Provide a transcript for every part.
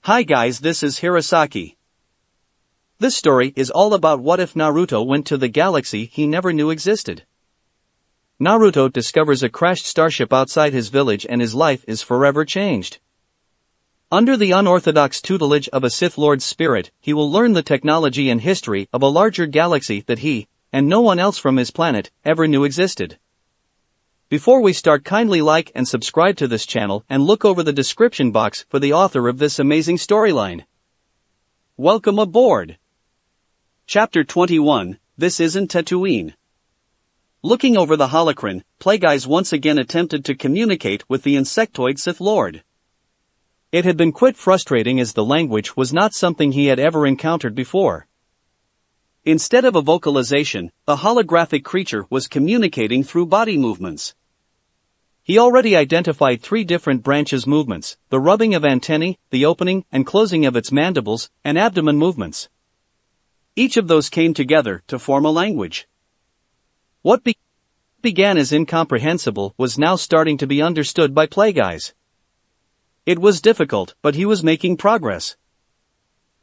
Hi guys, this is Hirosaki. This story is all about what if Naruto went to the galaxy he never knew existed. Naruto discovers a crashed starship outside his village and his life is forever changed. Under the unorthodox tutelage of a Sith Lord's spirit, he will learn the technology and history of a larger galaxy that he, and no one else from his planet, ever knew existed. Before we start, kindly like and subscribe to this channel and look over the description box for the author of this amazing storyline. Welcome aboard! Chapter 21, This Isn't Tatooine. Looking over the holocron, Plagueis once again attempted to communicate with the insectoid Sith Lord. It had been quite frustrating as the language was not something he had ever encountered before. Instead of a vocalization, the holographic creature was communicating through body movements. He already identified 3 different branches movements: the rubbing of antennae, the opening and closing of its mandibles, and abdomen movements. Each of those came together to form a language. What began as incomprehensible was now starting to be understood by Plagueis. It was difficult, but he was making progress.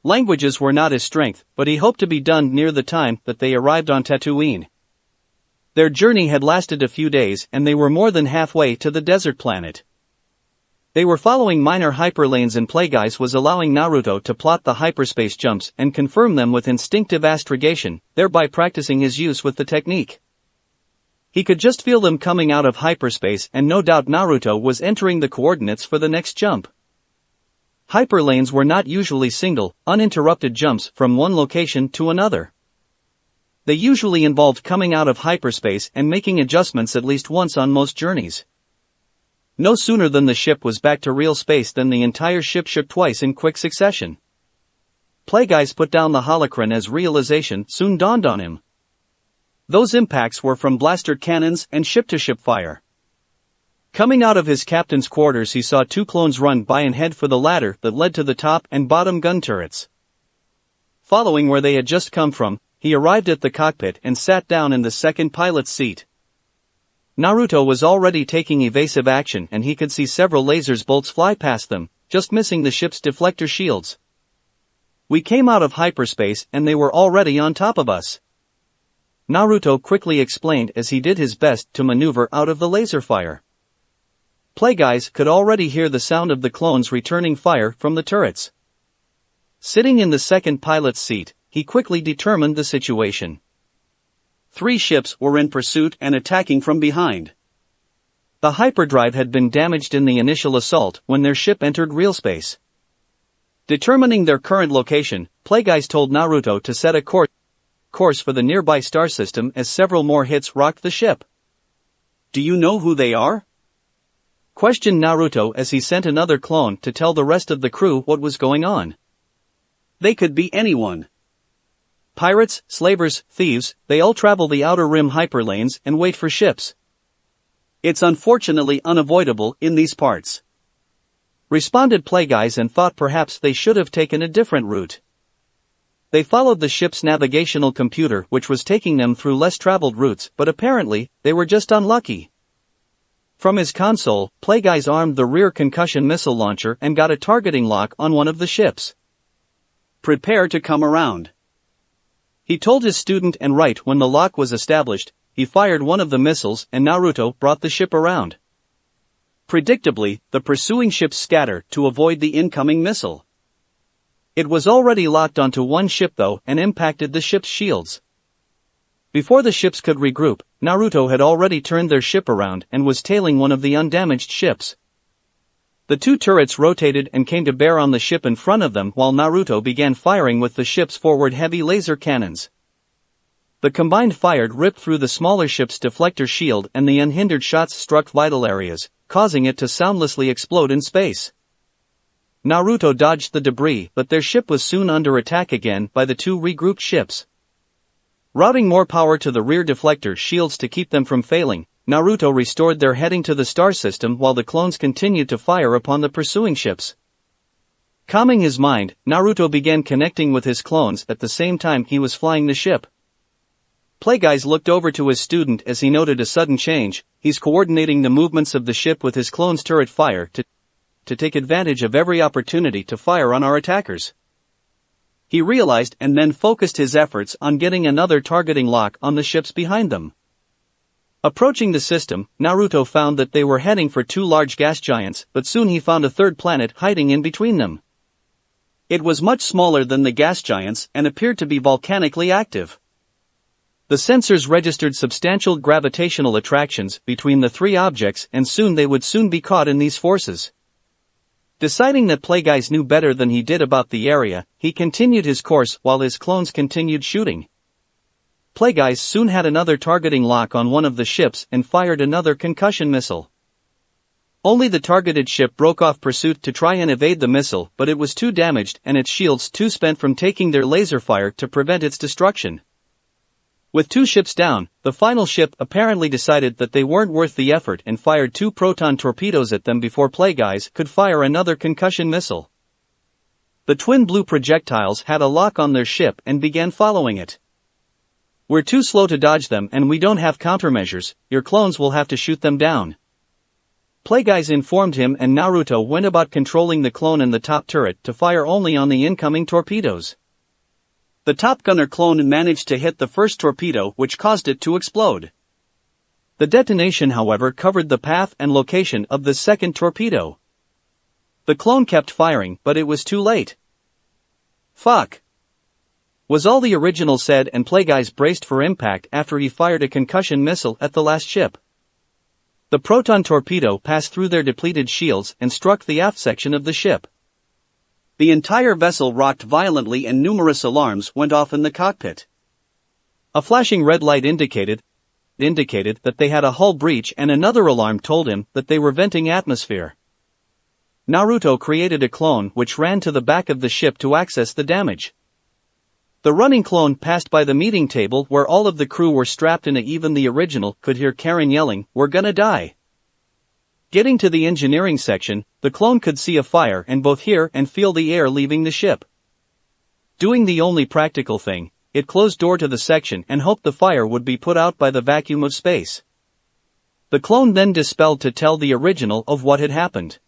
Languages were not his strength, but he hoped to be done near the time that they arrived on Tatooine. Their journey had lasted a few days and they were more than halfway to the desert planet. They were following minor hyperlanes and Plagueis was allowing Naruto to plot the hyperspace jumps and confirm them with instinctive astrogation, thereby practicing his use with the technique. He could just feel them coming out of hyperspace and no doubt Naruto was entering the coordinates for the next jump. Hyperlanes were not usually single, uninterrupted jumps from one location to another. They usually involved coming out of hyperspace and making adjustments at least once on most journeys. No sooner than the ship was back to real space than the entire ship shook twice in quick succession. Plagueis put down the holocron as realization soon dawned on him. Those impacts were from blaster cannons and ship-to-ship fire. Coming out of his captain's quarters, he saw 2 clones run by and head for the ladder that led to the top and bottom gun turrets. Following where they had just come from, he arrived at the cockpit and sat down in the second pilot's seat. Naruto was already taking evasive action and he could see several lasers bolts fly past them, just missing the ship's deflector shields. We came out of hyperspace and they were already on top of us, Naruto quickly explained as he did his best to maneuver out of the laser fire. Plagueis could already hear the sound of the clones returning fire from the turrets. Sitting in the second pilot's seat, he quickly determined the situation. 3 ships were in pursuit and attacking from behind. The hyperdrive had been damaged in the initial assault when their ship entered real space. Determining their current location, Plagueis told Naruto to set a course for the nearby star system as several more hits rocked the ship. "Do you know who they are?" questioned Naruto as he sent another clone to tell the rest of the crew what was going on. "They could be anyone. Pirates, slavers, thieves, they all travel the outer rim hyperlanes and wait for ships. It's unfortunately unavoidable in these parts," responded Plagueis and thought perhaps they should have taken a different route. They followed the ship's navigational computer which was taking them through less traveled routes, but apparently, they were just unlucky. From his console, Plagueis armed the rear concussion missile launcher and got a targeting lock on one of the ships. "Prepare to come around," he told his student, and right when the lock was established, he fired one of the missiles and Naruto brought the ship around. Predictably, the pursuing ships scattered to avoid the incoming missile. It was already locked onto one ship though and impacted the ship's shields. Before the ships could regroup, Naruto had already turned their ship around and was tailing one of the undamaged ships. The 2 turrets rotated and came to bear on the ship in front of them while Naruto began firing with the ship's forward heavy laser cannons. The combined fire ripped through the smaller ship's deflector shield and the unhindered shots struck vital areas, causing it to soundlessly explode in space. Naruto dodged the debris, but their ship was soon under attack again by the 2 regrouped ships. Routing more power to the rear deflector shields to keep them from failing, Naruto restored their heading to the star system while the clones continued to fire upon the pursuing ships. Calming his mind, Naruto began connecting with his clones at the same time he was flying the ship. Plagueis looked over to his student as he noted a sudden change. He's coordinating the movements of the ship with his clone's turret fire to to take advantage of every opportunity to fire on our attackers. He realized and then focused his efforts on getting another targeting lock on the ships behind them. Approaching the system, Naruto found that they were heading for two large gas giants, but soon he found a third planet hiding in between them. It was much smaller than the gas giants and appeared to be volcanically active. The sensors registered substantial gravitational attractions between the three objects, and soon they would be caught in these forces. Deciding that Plagueis knew better than he did about the area, he continued his course while his clones continued shooting. Plagueis soon had another targeting lock on one of the ships and fired another concussion missile. Only the targeted ship broke off pursuit to try and evade the missile, but it was too damaged and its shields too spent from taking their laser fire to prevent its destruction. With two ships down, the final ship apparently decided that they weren't worth the effort and fired two proton torpedoes at them before Plagueis could fire another concussion missile. The twin blue projectiles had a lock on their ship and began following it. "We're too slow to dodge them and we don't have countermeasures, your clones will have to shoot them down." Plagueis informed him, and Naruto went about controlling the clone in the top turret to fire only on the incoming torpedoes. The Top Gunner clone managed to hit the first torpedo, which caused it to explode. The detonation, however, covered the path and location of the second torpedo. The clone kept firing, but it was too late. "Fuck!" was all the original said, and Plagueis braced for impact after he fired a concussion missile at the last ship. The proton torpedo passed through their depleted shields and struck the aft section of the ship. The entire vessel rocked violently and numerous alarms went off in the cockpit. A flashing red light indicated that they had a hull breach, and another alarm told him that they were venting atmosphere. Naruto created a clone which ran to the back of the ship to access the damage. The running clone passed by the meeting table where all of the crew were strapped in. Even the original could hear Karen yelling, "We're gonna die." Getting to the engineering section, the clone could see a fire and both hear and feel the air leaving the ship. Doing the only practical thing, it closed door to the section and hoped the fire would be put out by the vacuum of space. The clone then dispelled to tell the original of what had happened.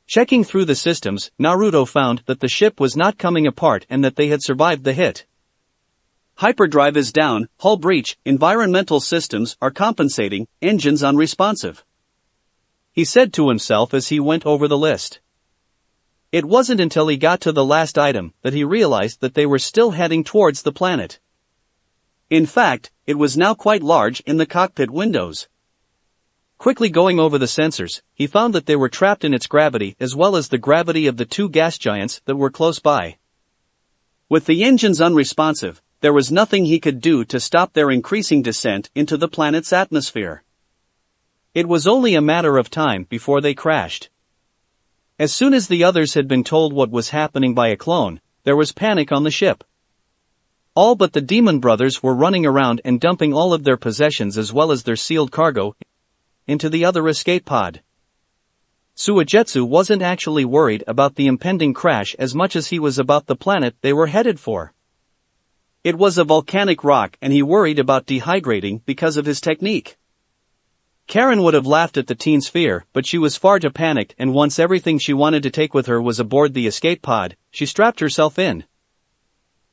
Checking through the systems, Naruto found that the ship was not coming apart and that they had survived the hit. Hyperdrive is down, hull breach, environmental systems are compensating, engines unresponsive, he said to himself as he went over the list. It wasn't until he got to the last item that he realized that they were still heading towards the planet. In fact, it was now quite large in the cockpit windows. Quickly going over the sensors, he found that they were trapped in its gravity as well as the gravity of the two gas giants that were close by. With the engines unresponsive, there was nothing he could do to stop their increasing descent into the planet's atmosphere. It was only a matter of time before they crashed. As soon as the others had been told what was happening by a clone, there was panic on the ship. All but the Demon Brothers were running around and dumping all of their possessions as well as their sealed cargo into the other escape pod. Suigetsu wasn't actually worried about the impending crash as much as he was about the planet they were headed for. It was a volcanic rock and he worried about dehydrating because of his technique. Karen would have laughed at the teen's fear, but she was far too panicked, and once everything she wanted to take with her was aboard the escape pod, she strapped herself in.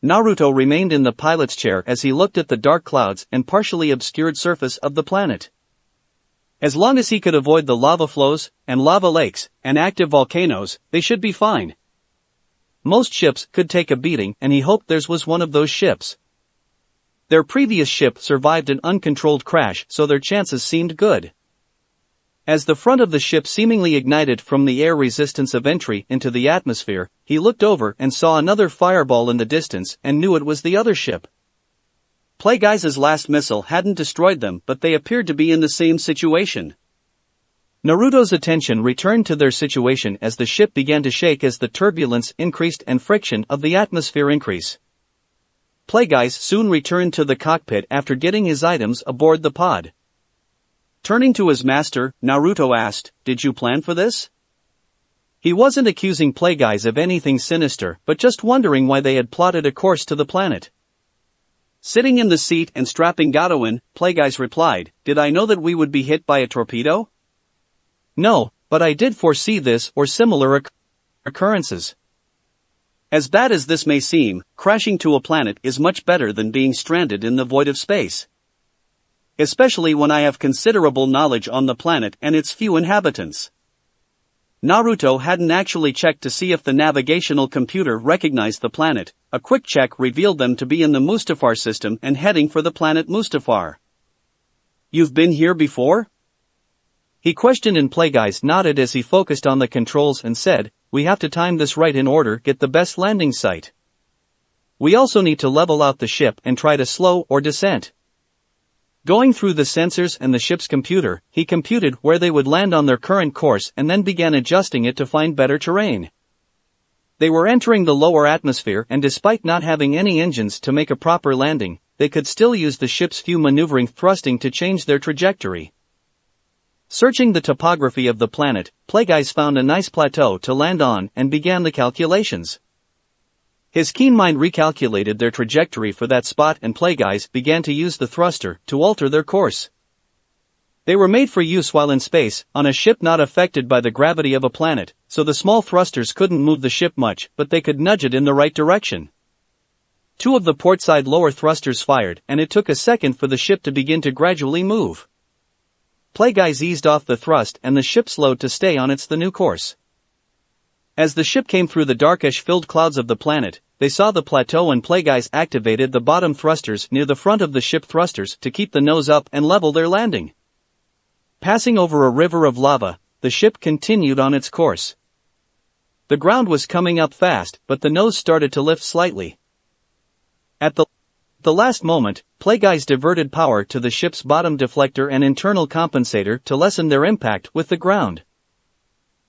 Naruto remained in the pilot's chair as he looked at the dark clouds and partially obscured surface of the planet. As long as he could avoid the lava flows, and lava lakes, and active volcanoes, they should be fine. Most ships could take a beating, and he hoped theirs was one of those ships. Their previous ship survived an uncontrolled crash, so their chances seemed good. As the front of the ship seemingly ignited from the air resistance of entry into the atmosphere, he looked over and saw another fireball in the distance and knew it was the other ship. Plagueis' last missile hadn't destroyed them, but they appeared to be in the same situation. Naruto's attention returned to their situation as the ship began to shake as the turbulence increased and friction of the atmosphere increased. Plagueis soon returned to the cockpit after getting his items aboard the pod. Turning to his master, Naruto asked, "Did you plan for this?" He wasn't accusing Plagueis of anything sinister, but just wondering why they had plotted a course to the planet. Sitting in the seat and strapping Gato in, Plagueis replied, "Did I know that we would be hit by a torpedo?" "No, but I did foresee this or similar occurrences. As bad as this may seem, crashing to a planet is much better than being stranded in the void of space. Especially when I have considerable knowledge on the planet and its few inhabitants. Naruto hadn't actually checked to see if the navigational computer recognized the planet. A quick check revealed them to be in the Mustafar system and heading for the planet Mustafar. "You've been here before?" he questioned, and Plagueis nodded as he focused on the controls and said, "We have to time this right in order to get the best landing site. We also need to level out the ship and try to slow or descent." Going through the sensors and the ship's computer, he computed where they would land on their current course and then began adjusting it to find better terrain. They were entering the lower atmosphere, and despite not having any engines to make a proper landing, they could still use the ship's few maneuvering thrusting to change their trajectory. Searching the topography of the planet, Plagueis found a nice plateau to land on and began the calculations. His keen mind recalculated their trajectory for that spot, and Plagueis began to use the thruster to alter their course. They were made for use while in space, on a ship not affected by the gravity of a planet, so the small thrusters couldn't move the ship much, but they could nudge it in the right direction. 2 of the portside lower thrusters fired, and it took a second for the ship to begin to gradually move. Plagueis eased off the thrust and the ship slowed to stay on the new course. As the ship came through the darkish-filled clouds of the planet, they saw the plateau, and Plagueis activated the bottom thrusters near the front of the ship thrusters to keep the nose up and level their landing. Passing over a river of lava, the ship continued on its course. The ground was coming up fast, but the nose started to lift slightly. At the last moment, Plagueis diverted power to the ship's bottom deflector and internal compensator to lessen their impact with the ground.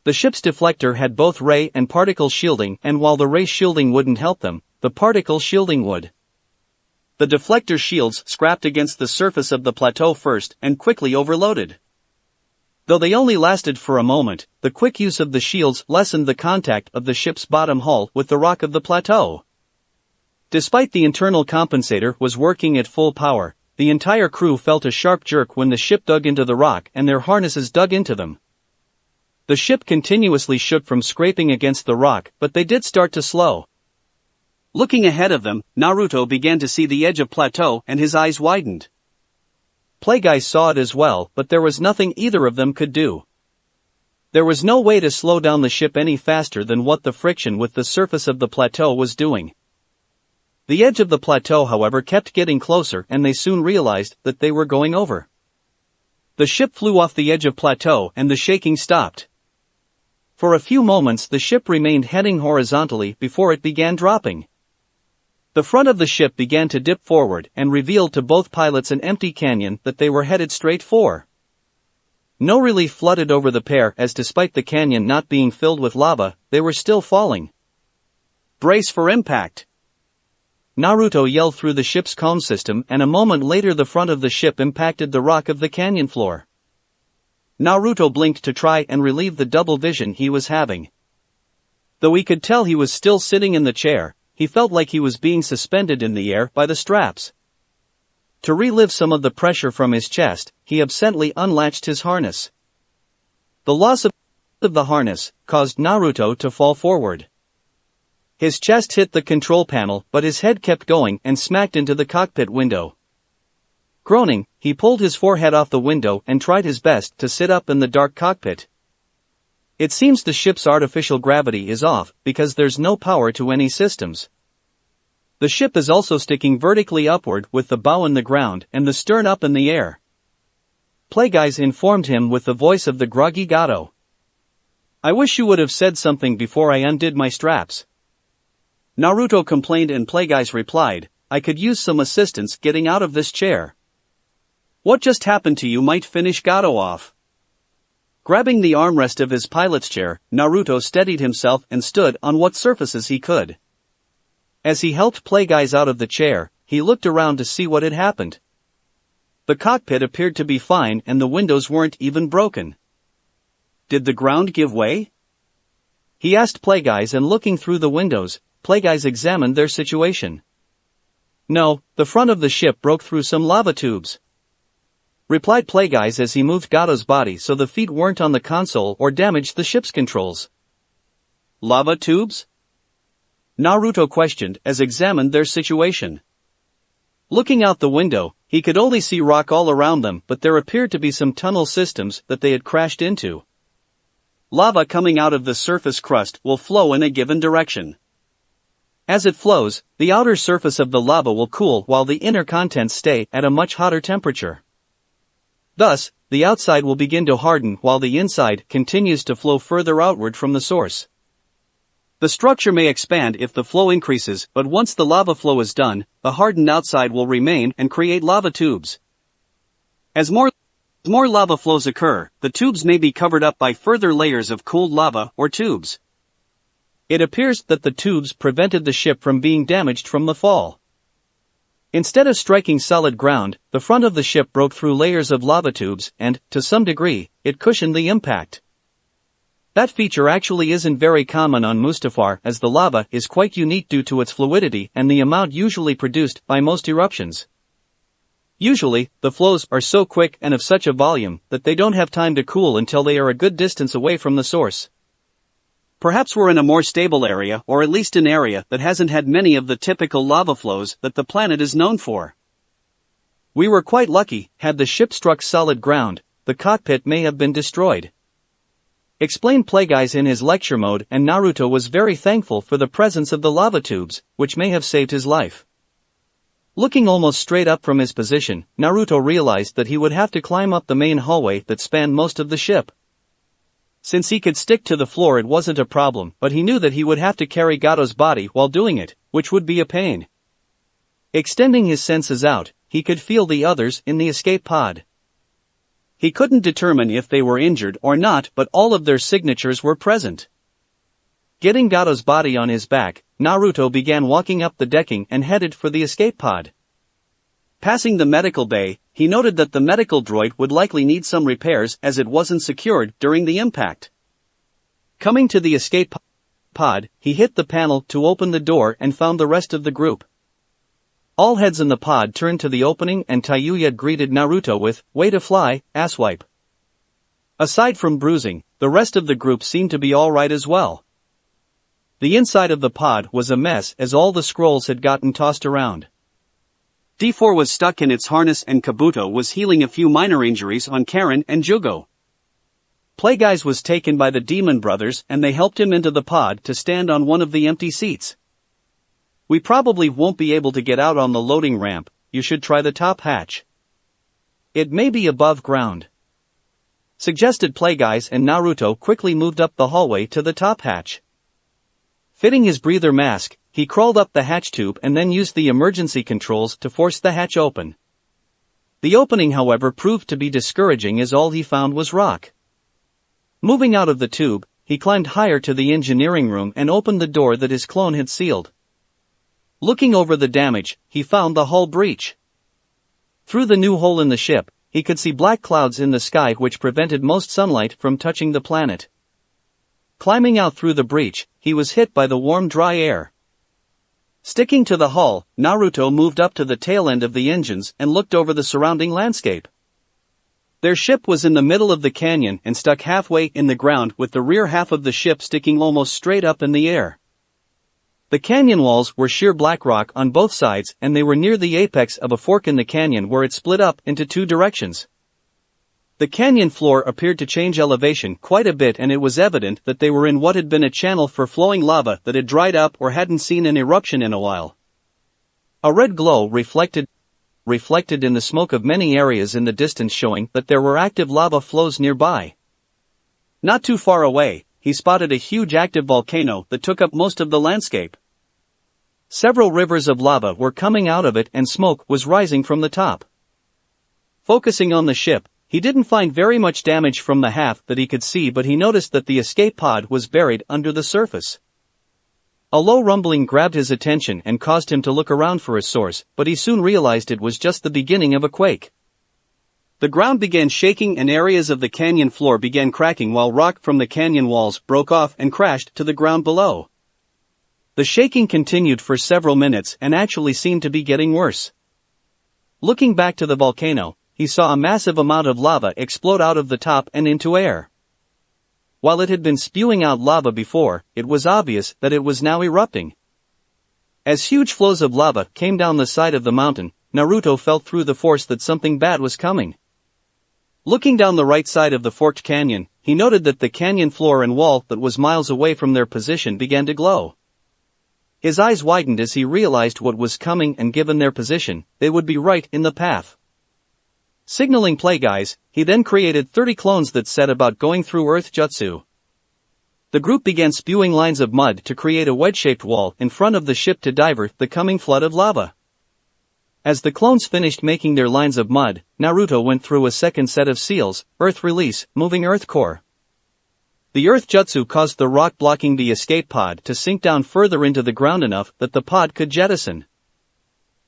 The ship's deflector had both ray and particle shielding, and while the ray shielding wouldn't help them, the particle shielding would. The deflector shields scraped against the surface of the plateau first and quickly overloaded. Though they only lasted for a moment, the quick use of the shields lessened the contact of the ship's bottom hull with the rock of the plateau. Despite the internal compensator was working at full power, the entire crew felt a sharp jerk when the ship dug into the rock and their harnesses dug into them. The ship continuously shook from scraping against the rock, but they did start to slow. Looking ahead of them, Naruto began to see the edge of plateau and his eyes widened. Plagueis saw it as well, but there was nothing either of them could do. There was no way to slow down the ship any faster than what the friction with the surface of the plateau was doing. The edge of the plateau, however, kept getting closer, and they soon realized that they were going over. The ship flew off the edge of plateau and the shaking stopped. For a few moments the ship remained heading horizontally before it began dropping. The front of the ship began to dip forward and revealed to both pilots an empty canyon that they were headed straight for. No relief flooded over the pair, as despite the canyon not being filled with lava, they were still falling. "Brace for impact!" Naruto yelled through the ship's comms system, and a moment later the front of the ship impacted the rock of the canyon floor. Naruto blinked to try and relieve the double vision he was having. Though he could tell he was still sitting in the chair, he felt like he was being suspended in the air by the straps. To relieve some of the pressure from his chest, he absently unlatched his harness. The loss of the harness caused Naruto to fall forward. His chest hit the control panel, but his head kept going and smacked into the cockpit window. Groaning, he pulled his forehead off the window and tried his best to sit up in the dark cockpit. It seems the ship's artificial gravity is off, because there's no power to any systems. The ship is also sticking vertically upward with the bow in the ground and the stern up in the air. Plagueis informed him with the voice of the groggy Gato. "I wish you would have said something before I undid my straps." Naruto complained, and Plagueis replied, "I could use some assistance getting out of this chair." "What just happened to you might finish Gato off." Grabbing the armrest of his pilot's chair, Naruto steadied himself and stood on what surfaces he could. As he helped Plagueis out of the chair, he looked around to see what had happened. The cockpit appeared to be fine and the windows weren't even broken. Did the ground give way? He asked Plagueis, and looking through the windows, Plagueis examined their situation. No, the front of the ship broke through some lava tubes. replied Plagueyes as he moved Gato's body so the feet weren't on the console or damaged the ship's controls. Lava tubes? Naruto questioned as examined their situation. Looking out the window, he could only see rock all around them, but there appeared to be some tunnel systems that they had crashed into. Lava coming out of the surface crust will flow in a given direction. As it flows, the outer surface of the lava will cool while the inner contents stay at a much hotter temperature. Thus, the outside will begin to harden while the inside continues to flow further outward from the source. The structure may expand if the flow increases, but once the lava flow is done, the hardened outside will remain and create lava tubes. As more lava flows occur, the tubes may be covered up by further layers of cooled lava or tubes. It appears that the tubes prevented the ship from being damaged from the fall. Instead of striking solid ground, the front of the ship broke through layers of lava tubes and, to some degree, it cushioned the impact. That feature actually isn't very common on Mustafar, as the lava is quite unique due to its fluidity and the amount usually produced by most eruptions. Usually, the flows are so quick and of such a volume that they don't have time to cool until they are a good distance away from the source. Perhaps we're in a more stable area, or at least an area that hasn't had many of the typical lava flows that the planet is known for. We were quite lucky. Had the ship struck solid ground, the cockpit may have been destroyed, explained Plagueyes in his lecture mode, and Naruto was very thankful for the presence of the lava tubes, which may have saved his life. Looking almost straight up from his position, Naruto realized that he would have to climb up the main hallway that spanned most of the ship. Since he could stick to the floor, it wasn't a problem, but he knew that he would have to carry Gato's body while doing it, which would be a pain. Extending his senses out, he could feel the others in the escape pod. He couldn't determine if they were injured or not, but all of their signatures were present. Getting Gato's body on his back, Naruto began walking up the decking and headed for the escape pod. Passing the medical bay, he noted that the medical droid would likely need some repairs as it wasn't secured during the impact. Coming to the escape pod, he hit the panel to open the door and found the rest of the group. All heads in the pod turned to the opening and Tayuya greeted Naruto with, "Way to fly, asswipe." Aside from bruising, the rest of the group seemed to be alright as well. The inside of the pod was a mess as all the scrolls had gotten tossed around. D4 was stuck in its harness and Kabuto was healing a few minor injuries on Karen and Jugo. Plagueyes was taken by the Demon Brothers and they helped him into the pod to stand on one of the empty seats. "We probably won't be able to get out on the loading ramp, you should try the top hatch. It may be above ground," suggested Plagueyes, and Naruto quickly moved up the hallway to the top hatch. Fitting his breather mask, he crawled up the hatch tube and then used the emergency controls to force the hatch open. The opening, however, proved to be discouraging as all he found was rock. Moving out of the tube, he climbed higher to the engineering room and opened the door that his clone had sealed. Looking over the damage, he found the hull breach. Through the new hole in the ship, he could see black clouds in the sky which prevented most sunlight from touching the planet. Climbing out through the breach, he was hit by the warm, dry air. Sticking to the hull, Naruto moved up to the tail end of the engines and looked over the surrounding landscape. Their ship was in the middle of the canyon and stuck halfway in the ground with the rear half of the ship sticking almost straight up in the air. The canyon walls were sheer black rock on both sides and they were near the apex of a fork in the canyon where it split up into two directions. The canyon floor appeared to change elevation quite a bit and it was evident that they were in what had been a channel for flowing lava that had dried up or hadn't seen an eruption in a while. A red glow reflected in the smoke of many areas in the distance, showing that there were active lava flows nearby. Not too far away, he spotted a huge active volcano that took up most of the landscape. Several rivers of lava were coming out of it and smoke was rising from the top. Focusing on the ship, he didn't find very much damage from the half that he could see, but he noticed that the escape pod was buried under the surface. A low rumbling grabbed his attention and caused him to look around for a source, but he soon realized it was just the beginning of a quake. The ground began shaking and areas of the canyon floor began cracking while rock from the canyon walls broke off and crashed to the ground below. The shaking continued for several minutes and actually seemed to be getting worse. Looking back to the volcano, he saw a massive amount of lava explode out of the top and into air. While it had been spewing out lava before, it was obvious that it was now erupting. As huge flows of lava came down the side of the mountain, Naruto felt through the force that something bad was coming. Looking down the right side of the forked canyon, he noted that the canyon floor and wall that was miles away from their position began to glow. His eyes widened as he realized what was coming, and given their position, they would be right in the path. Signaling play guys, he then created 30 clones that set about going through earth jutsu. The group began spewing lines of mud to create a wedge-shaped wall in front of the ship to divert the coming flood of lava. As the clones finished making their lines of mud, Naruto went through a second set of seals, earth release, moving earth core. The earth jutsu caused the rock blocking the escape pod to sink down further into the ground enough that the pod could jettison.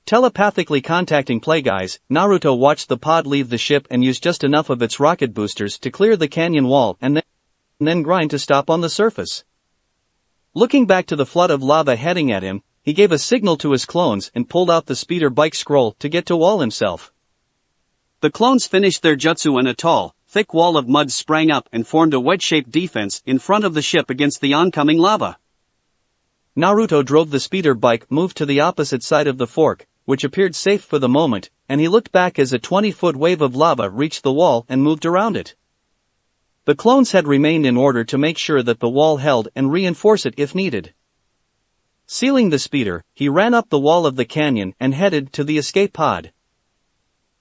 Telepathically contacting play guys, Naruto watched the pod leave the ship and use just enough of its rocket boosters to clear the canyon wall and then grind to stop on the surface. Looking back to the flood of lava heading at him, he gave a signal to his clones and pulled out the speeder bike scroll to get to wall himself. The clones finished their jutsu and a tall, thick wall of mud sprang up and formed a wedge-shaped defense in front of the ship against the oncoming lava. Naruto drove the speeder bike moved to the opposite side of the fork, which appeared safe for the moment, and he looked back as a 20-foot wave of lava reached the wall and moved around it. The clones had remained in order to make sure that the wall held and reinforce it if needed. Sealing the speeder, he ran up the wall of the canyon and headed to the escape pod.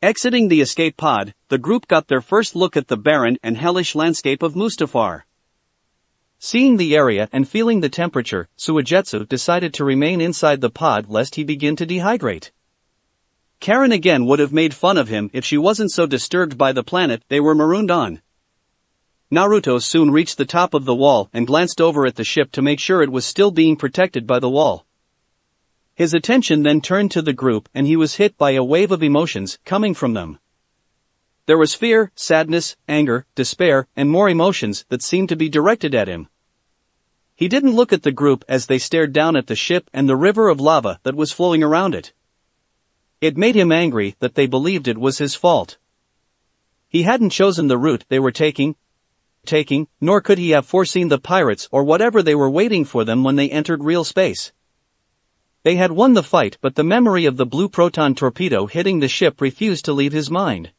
Exiting the escape pod, the group got their first look at the barren and hellish landscape of Mustafar. Seeing the area and feeling the temperature, Suigetsu decided to remain inside the pod lest he begin to dehydrate. Karen again would have made fun of him if she wasn't so disturbed by the planet they were marooned on. Naruto soon reached the top of the wall and glanced over at the ship to make sure it was still being protected by the wall. His attention then turned to the group and he was hit by a wave of emotions coming from them. There was fear, sadness, anger, despair, and more emotions that seemed to be directed at him. He didn't look at the group as they stared down at the ship and the river of lava that was flowing around it. It made him angry that they believed it was his fault. He hadn't chosen the route they were taking, nor could he have foreseen the pirates or whatever they were waiting for them when they entered real space. They had won the fight, but the memory of the blue proton torpedo hitting the ship refused to leave his mind.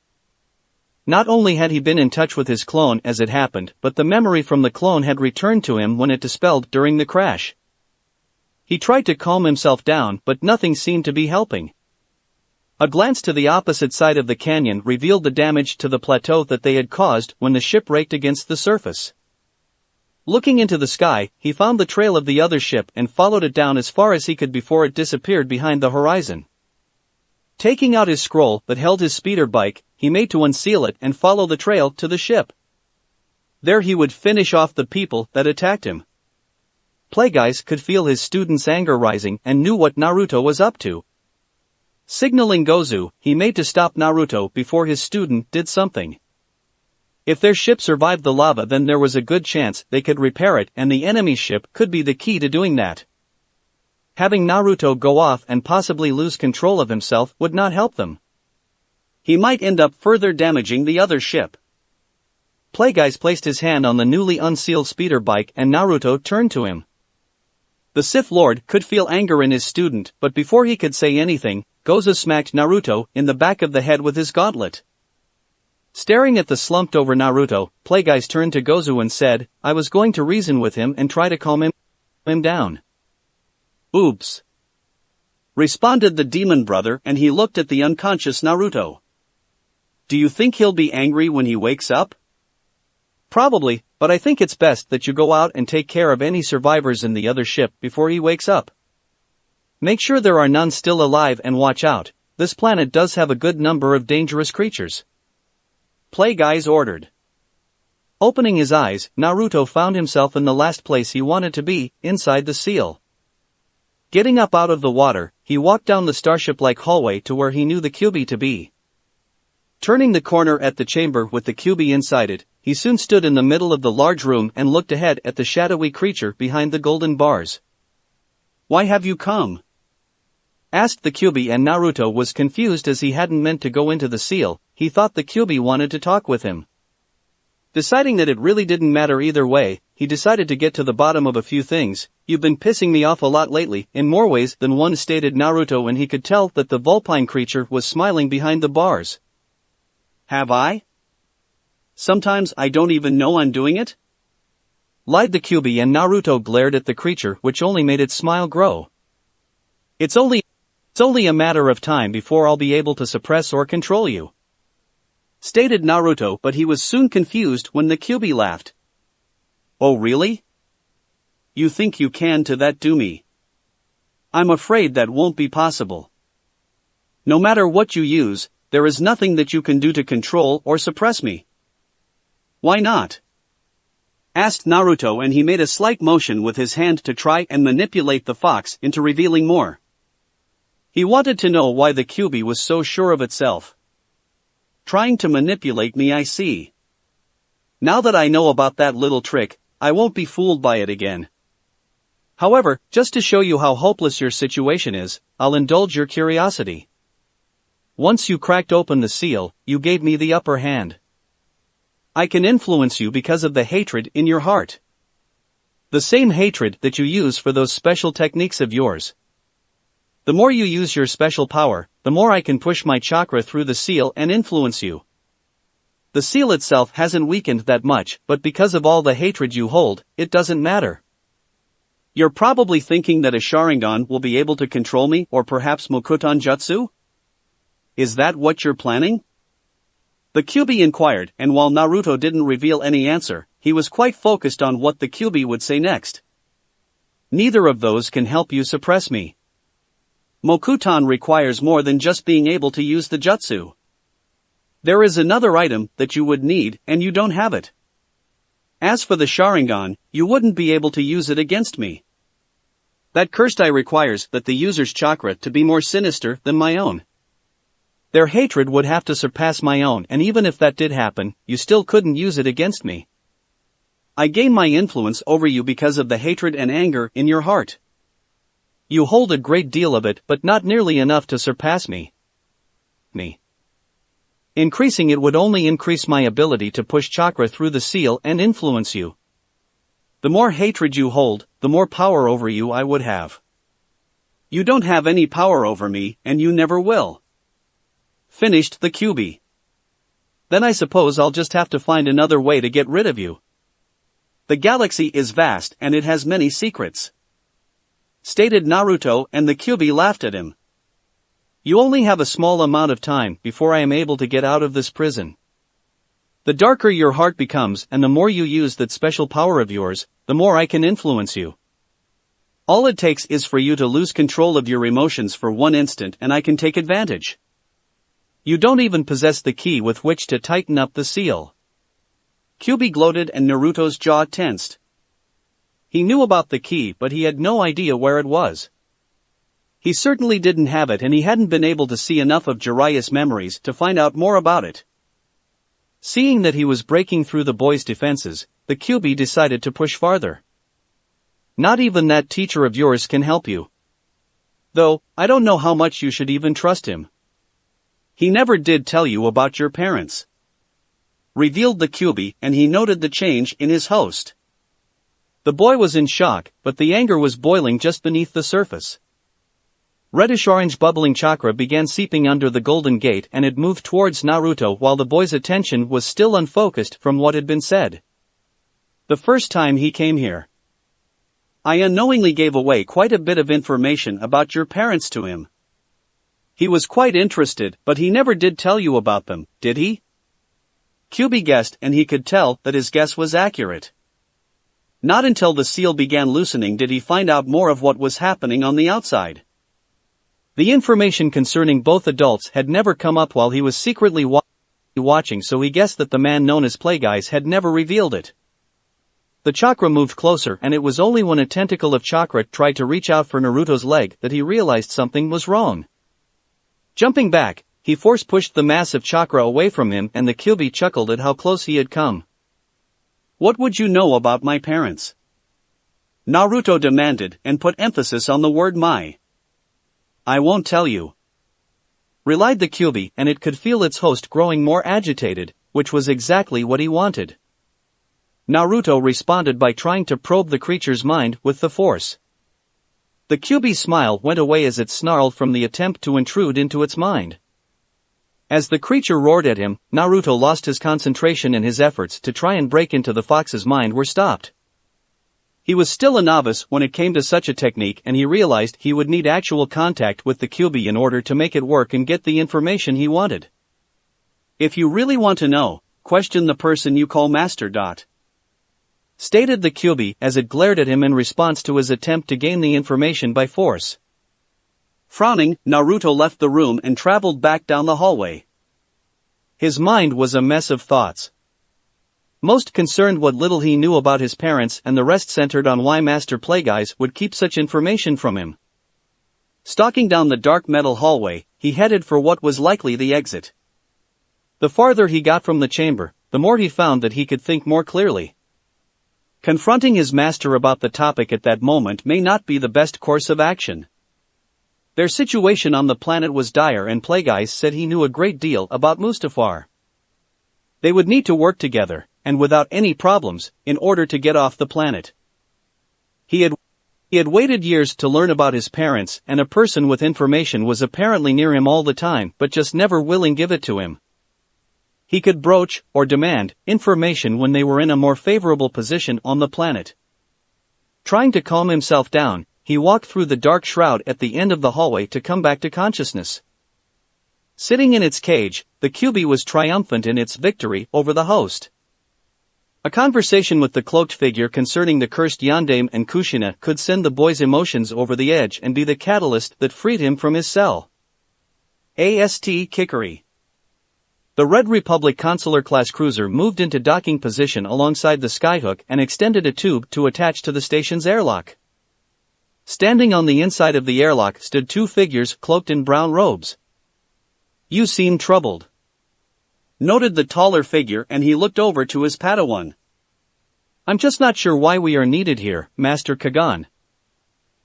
Not only had he been in touch with his clone as it happened, but the memory from the clone had returned to him when it dispelled during the crash. He tried to calm himself down, but nothing seemed to be helping. A glance to the opposite side of the canyon revealed the damage to the plateau that they had caused when the ship raked against the surface. Looking into the sky, he found the trail of the other ship and followed it down as far as he could before it disappeared behind the horizon. Taking out his scroll that held his speeder bike, he made to unseal it and follow the trail to the ship. There he would finish off the people that attacked him. Playguys could feel his student's anger rising and knew what Naruto was up to. Signaling Gozu, he made to stop Naruto before his student did something. If their ship survived the lava, then there was a good chance they could repair it, and the enemy's ship could be the key to doing that. Having Naruto go off and possibly lose control of himself would not help them. He might end up further damaging the other ship. Playguys placed his hand on the newly unsealed speeder bike and Naruto turned to him. The Sith Lord could feel anger in his student, but before he could say anything, Gozu smacked Naruto in the back of the head with his gauntlet. Staring at the slumped over Naruto, Playguys turned to Gozu and said, "I was going to reason with him and try to calm him down." "Oops," responded the demon brother, and he looked at the unconscious Naruto. "Do you think he'll be angry when he wakes up?" "Probably, but I think it's best that you go out and take care of any survivors in the other ship before he wakes up. Make sure there are none still alive and watch out. This planet does have a good number of dangerous creatures," Playguys ordered. Opening his eyes, Naruto found himself in the last place he wanted to be, inside the seal. Getting up out of the water, he walked down the starship-like hallway to where he knew the Kyuubi to be. Turning the corner at the chamber with the Kyuubi inside it, he soon stood in the middle of the large room and looked ahead at the shadowy creature behind the golden bars. "Why have you come?" asked the Kyuubi, and Naruto was confused as he hadn't meant to go into the seal. he thought the Kyuubi wanted to talk with him. Deciding that it really didn't matter either way, he decided to get to the bottom of a few things. "You've been pissing me off a lot lately, in more ways than one," stated Naruto, and he could tell that the vulpine creature was smiling behind the bars. "Have I? Sometimes I don't even know I'm doing it?" lied the Kyuubi, and Naruto glared at the creature, which only made its smile grow. It's only a matter of time before I'll be able to suppress or control you," stated Naruto, but he was soon confused when the Kyuubi laughed. "Oh really? You think you can do me? I'm afraid that won't be possible. No matter what you use, there is nothing that you can do to control or suppress me." "Why not?" asked Naruto, and he made a slight motion with his hand to try and manipulate the fox into revealing more. He wanted to know why the Kyuubi was so sure of itself. "Trying to manipulate me, I see. Now that I know about that little trick, I won't be fooled by it again. However, just to show you how hopeless your situation is, I'll indulge your curiosity. Once you cracked open the seal, you gave me the upper hand. I can influence you because of the hatred in your heart. The same hatred that you use for those special techniques of yours. The more you use your special power, the more I can push my chakra through the seal and influence you. The seal itself hasn't weakened that much, but because of all the hatred you hold, it doesn't matter." "You're probably thinking that a Sharingan will be able to control me, or perhaps Mokuton Jutsu? Is that what you're planning?" the Kyuubi inquired, and while Naruto didn't reveal any answer, he was quite focused on what the Kyuubi would say next. "Neither of those can help you suppress me. Mokuton requires more than just being able to use the jutsu. There is another item that you would need, and you don't have it. As for the Sharingan, you wouldn't be able to use it against me. That cursed eye requires that the user's chakra to be more sinister than my own. Their hatred would have to surpass my own, and even if that did happen, you still couldn't use it against me. I gain my influence over you because of the hatred and anger in your heart. You hold a great deal of it, but not nearly enough to surpass me. Increasing it would only increase my ability to push chakra through the seal and influence you. The more hatred you hold, the more power over you I would have. You don't have any power over me, and you never will," finished the Kyuubi. "Then I suppose I'll just have to find another way to get rid of you. The galaxy is vast and it has many secrets," stated Naruto, and the Kyuubi laughed at him. "You only have a small amount of time before I am able to get out of this prison. The darker your heart becomes and the more you use that special power of yours, the more I can influence you. All it takes is for you to lose control of your emotions for one instant and I can take advantage. You don't even possess the key with which to tighten up the seal." Kyuubi gloated, and Naruto's jaw tensed. He knew about the key, but he had no idea where it was. He certainly didn't have it, and he hadn't been able to see enough of Jiraiya's memories to find out more about it. Seeing that he was breaking through the boy's defenses, the Kyuubi decided to push farther. "Not even that teacher of yours can help you. Though, I don't know how much you should even trust him. He never did tell you about your parents," revealed the Kyuubi, and he noted the change in his host. The boy was in shock, but the anger was boiling just beneath the surface. Reddish-orange bubbling chakra began seeping under the golden gate, and it moved towards Naruto while the boy's attention was still unfocused from what had been said. "The first time he came here, I unknowingly gave away quite a bit of information about your parents to him. He was quite interested, but he never did tell you about them, did he?" Kyuubi guessed, and he could tell that his guess was accurate. Not until the seal began loosening did he find out more of what was happening on the outside. The information concerning both adults had never come up while he was secretly watching, so he guessed that the man known as Plagueeyes had never revealed it. The chakra moved closer, and it was only when a tentacle of chakra tried to reach out for Naruto's leg that he realized something was wrong. Jumping back, he force-pushed the mass of chakra away from him, and the Kyuubi chuckled at how close he had come. "What would you know about my parents?" Naruto demanded, and put emphasis on the word my. "I won't tell you," relied the Kyuubi, and it could feel its host growing more agitated, which was exactly what he wanted. Naruto responded by trying to probe the creature's mind with the force. The Kyuubi's smile went away as it snarled from the attempt to intrude into its mind. As the creature roared at him, Naruto lost his concentration and his efforts to try and break into the fox's mind were stopped. He was still a novice when it came to such a technique, and he realized he would need actual contact with the Kyuubi in order to make it work and get the information he wanted. If you really want to know, question the person you call Master. Stated the Kyuubi as it glared at him in response to his attempt to gain the information by force. Frowning, Naruto left the room and traveled back down the hallway. His mind was a mess of thoughts. Most concerned what little he knew about his parents, and the rest centered on why Master Plagueis would keep such information from him. Stalking down the dark metal hallway, he headed for what was likely the exit. The farther he got from the chamber, the more he found that he could think more clearly. Confronting his master about the topic at that moment may not be the best course of action. Their situation on the planet was dire, and Plagueis said he knew a great deal about Mustafar. They would need to work together, and without any problems, in order to get off the planet. He had waited years to learn about his parents, and a person with information was apparently near him all the time, but just never willing to give it to him. He could broach, or demand, information when they were in a more favorable position on the planet. Trying to calm himself down, he walked through the dark shroud at the end of the hallway to come back to consciousness. Sitting in its cage, the Kyuubi was triumphant in its victory over the host. A conversation with the cloaked figure concerning the cursed Yondaime and Kushina could send the boy's emotions over the edge and be the catalyst that freed him from his cell. AST Kikari. The Red Republic Consular-class cruiser moved into docking position alongside the skyhook and extended a tube to attach to the station's airlock. Standing on the inside of the airlock stood two figures cloaked in brown robes. "You seem troubled," noted the taller figure, and he looked over to his Padawan. "I'm just not sure why we are needed here, Master Kagan.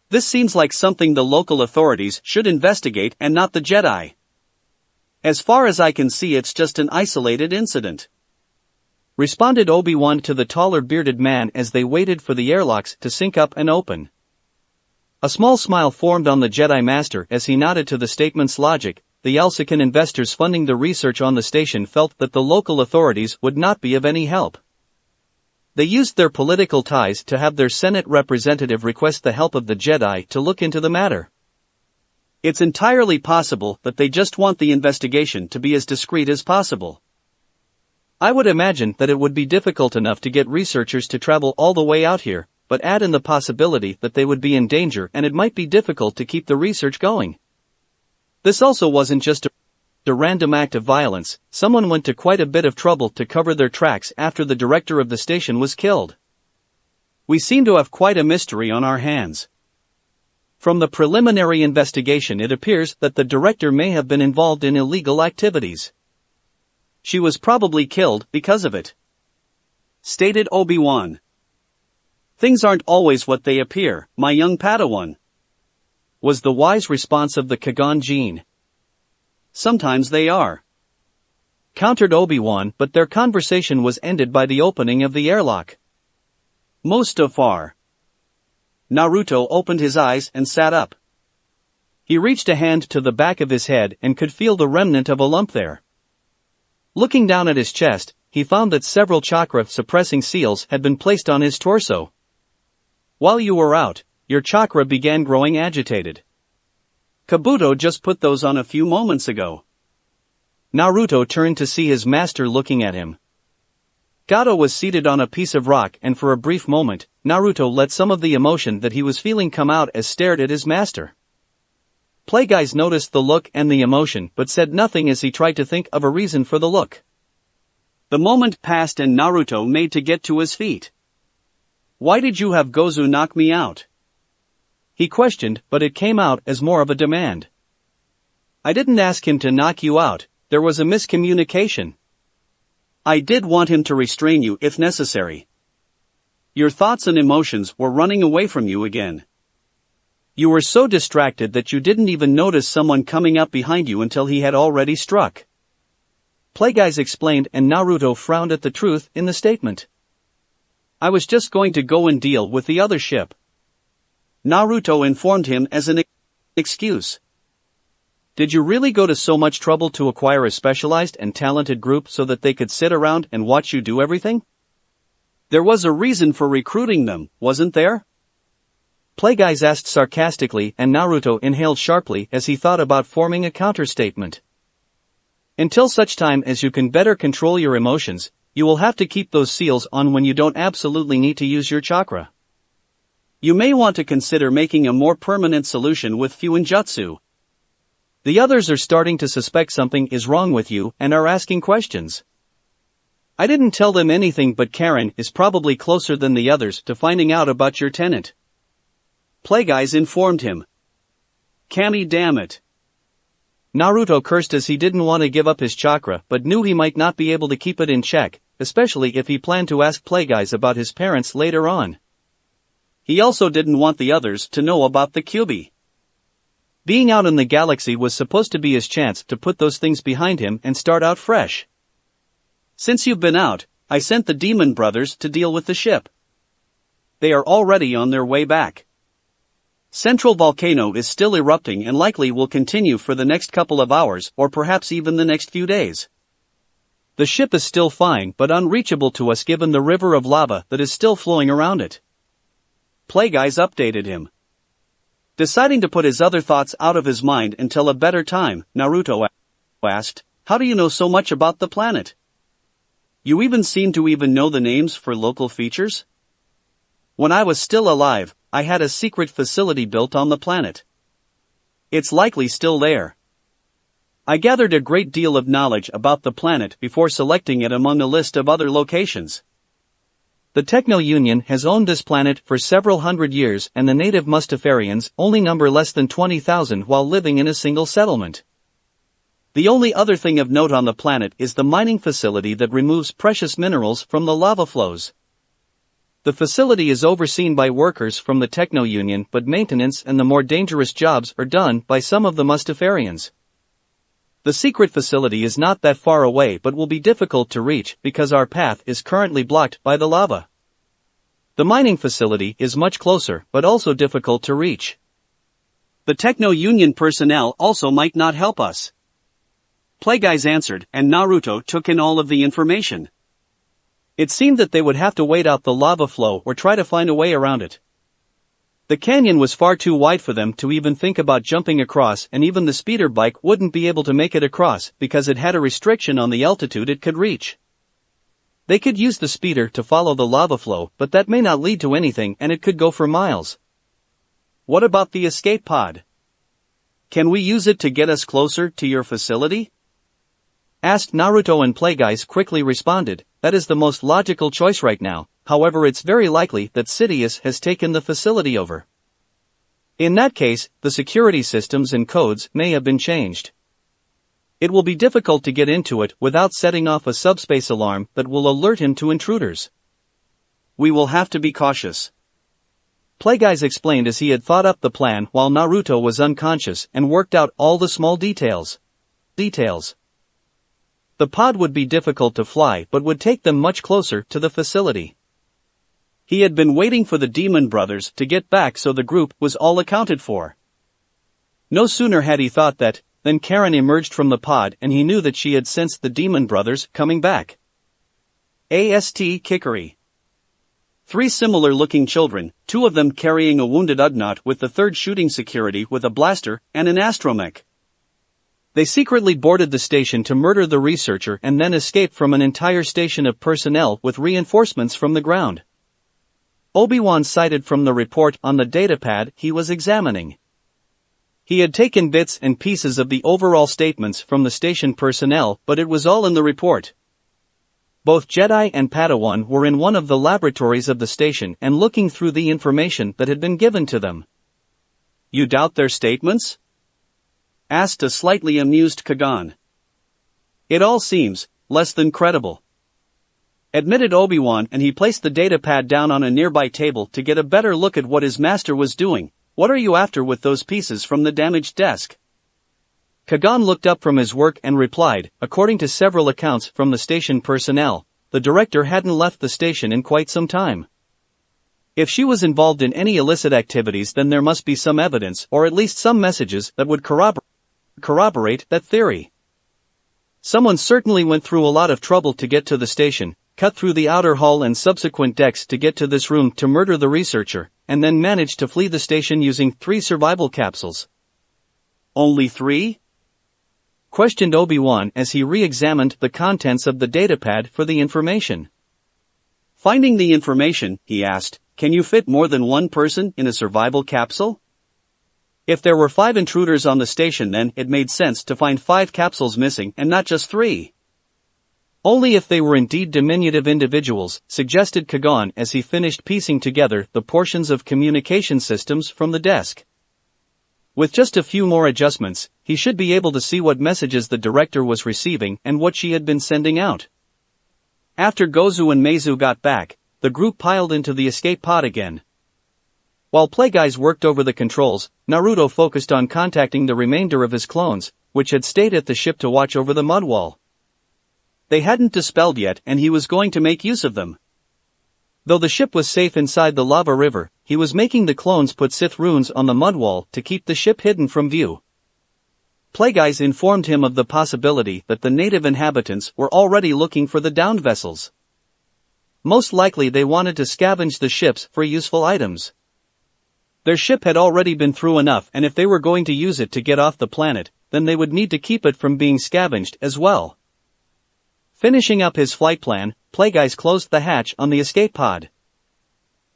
This seems like something the local authorities should investigate and not the Jedi. As far as I can see, it's just an isolated incident," responded Obi-Wan to the taller bearded man as they waited for the airlocks to sync up and open. A small smile formed on the Jedi Master as he nodded to the statement's logic. The Alsakan investors funding the research on the station felt that the local authorities would not be of any help. They used their political ties to have their Senate representative request the help of the Jedi to look into the matter. It's entirely possible that they just want the investigation to be as discreet as possible. I would imagine that it would be difficult enough to get researchers to travel all the way out here, but add in the possibility that they would be in danger and it might be difficult to keep the research going. This also wasn't just a random act of violence. Someone went to quite a bit of trouble to cover their tracks after the director of the station was killed. We seem to have quite a mystery on our hands. From the preliminary investigation, it appears that the director may have been involved in illegal activities. She was probably killed because of it," stated Obi-Wan. "Things aren't always what they appear, my young Padawan," was the wise response of the Kagan Jean. "Sometimes they are," countered Obi-Wan, but their conversation was ended by the opening of the airlock. "Mustafar." Naruto opened his eyes and sat up. He reached a hand to the back of his head and could feel the remnant of a lump there. Looking down at his chest, he found that several chakra-suppressing seals had been placed on his torso. "While you were out, your chakra began growing agitated. Kabuto just put those on a few moments ago." Naruto turned to see his master looking at him. Gato was seated on a piece of rock, and for a brief moment, Naruto let some of the emotion that he was feeling come out as stared at his master. Plagueis noticed the look and the emotion but said nothing as he tried to think of a reason for the look. The moment passed and Naruto made to get to his feet. "Why did you have Gozu knock me out?" he questioned, but it came out as more of a demand. "I didn't ask him to knock you out, there was a miscommunication. I did want him to restrain you if necessary. Your thoughts and emotions were running away from you again." You were so distracted that you didn't even notice someone coming up behind you until he had already struck. Playguys explained, and Naruto frowned at the truth in the statement. I was just going to go and deal with the other ship, Naruto informed him as an excuse. Did you really go to so much trouble to acquire a specialized and talented group so that they could sit around and watch you do everything? There was a reason for recruiting them, wasn't there? Playguys asked sarcastically, and Naruto inhaled sharply as he thought about forming a counter-statement. Until such time as you can better control your emotions, you will have to keep those seals on when you don't absolutely need to use your chakra. You may want to consider making a more permanent solution with Fuinjutsu. The others are starting to suspect something is wrong with you and are asking questions. I didn't tell them anything, but Karen is probably closer than the others to finding out about your tenant, Playguys informed him. Kami, damn it. Naruto cursed as he didn't want to give up his chakra but knew he might not be able to keep it in check, especially if he planned to ask Playguys about his parents later on. He also didn't want the others to know about the Kyuubi. Being out in the galaxy was supposed to be his chance to put those things behind him and start out fresh. Since you've been out, I sent the Demon Brothers to deal with the ship. They are already on their way back. Central Volcano is still erupting and likely will continue for the next couple of hours or perhaps even the next few days. The ship is still fine but unreachable to us given the river of lava that is still flowing around it. Playguys updated him. Deciding to put his other thoughts out of his mind until a better time, Naruto asked, how do you know so much about the planet? You even seem to even know the names for local features? When I was still alive, I had a secret facility built on the planet. It's likely still there. I gathered a great deal of knowledge about the planet before selecting it among a list of other locations. The Techno Union has owned this planet for several hundred years and the native Mustafarians only number less than 20,000 while living in a single settlement. The only other thing of note on the planet is the mining facility that removes precious minerals from the lava flows. The facility is overseen by workers from the Techno Union but maintenance and the more dangerous jobs are done by some of the Mustafarians. The secret facility is not that far away but will be difficult to reach because our path is currently blocked by the lava. The mining facility is much closer but also difficult to reach. The Techno Union personnel also might not help us, Playguys answered, and Naruto took in all of the information. It seemed that they would have to wait out the lava flow or try to find a way around it. The canyon was far too wide for them to even think about jumping across, and even the speeder bike wouldn't be able to make it across because it had a restriction on the altitude it could reach. They could use the speeder to follow the lava flow, but that may not lead to anything and it could go for miles. What about the escape pod? Can we use it to get us closer to your facility? Asked Naruto, and Playguys quickly responded, that is the most logical choice right now, however it's very likely that Sidious has taken the facility over. In that case, the security systems and codes may have been changed. It will be difficult to get into it without setting off a subspace alarm that will alert him to intruders. We will have to be cautious, Playguys explained as he had thought up the plan while Naruto was unconscious and worked out all the small details. The pod would be difficult to fly but would take them much closer to the facility. He had been waiting for the Demon Brothers to get back so the group was all accounted for. No sooner had he thought that, than Karen emerged from the pod and he knew that she had sensed the Demon Brothers coming back. Ast Kikari. 3 similar-looking children, 2 of them carrying a wounded Ugnaught with the third shooting security with a blaster and an astromech. They secretly boarded the station to murder the researcher and then escaped from an entire station of personnel with reinforcements from the ground. Obi-Wan cited from the report on the datapad he was examining. He had taken bits and pieces of the overall statements from the station personnel, but it was all in the report. Both Jedi and Padawan were in one of the laboratories of the station and looking through the information that had been given to them. You doubt their statements? Asked a slightly amused Kagan. It all seems less than credible, admitted Obi-Wan, and he placed the datapad down on a nearby table to get a better look at what his master was doing, What are you after with those pieces from the damaged desk? Kagan looked up from his work and replied, according to several accounts from the station personnel, the director hadn't left the station in quite some time. If she was involved in any illicit activities, then there must be some evidence or at least some messages that would corroborate that theory. Someone certainly went through a lot of trouble to get to the station, cut through the outer hall and subsequent decks to get to this room to murder the researcher, and then managed to flee the station using 3 survival capsules. Only 3? Questioned Obi-Wan as he re-examined the contents of the datapad for the information. Finding the information, he asked, can you fit more than one person in a survival capsule? If there were 5 intruders on the station, then it made sense to find 5 capsules missing and not just 3. Only if they were indeed diminutive individuals, suggested Kagan as he finished piecing together the portions of communication systems from the desk. With just a few more adjustments, he should be able to see what messages the director was receiving and what she had been sending out. After Gozu and Meizu got back, the group piled into the escape pod again. While Playguys worked over the controls, Naruto focused on contacting the remainder of his clones, which had stayed at the ship to watch over the mud wall. They hadn't dispelled yet, and he was going to make use of them. Though the ship was safe inside the lava river, he was making the clones put Sith runes on the mud wall to keep the ship hidden from view. Playguys informed him of the possibility that the native inhabitants were already looking for the downed vessels. Most likely they wanted to scavenge the ships for useful items. Their ship had already been through enough, and if they were going to use it to get off the planet, then they would need to keep it from being scavenged as well. Finishing up his flight plan, Playguys closed the hatch on the escape pod.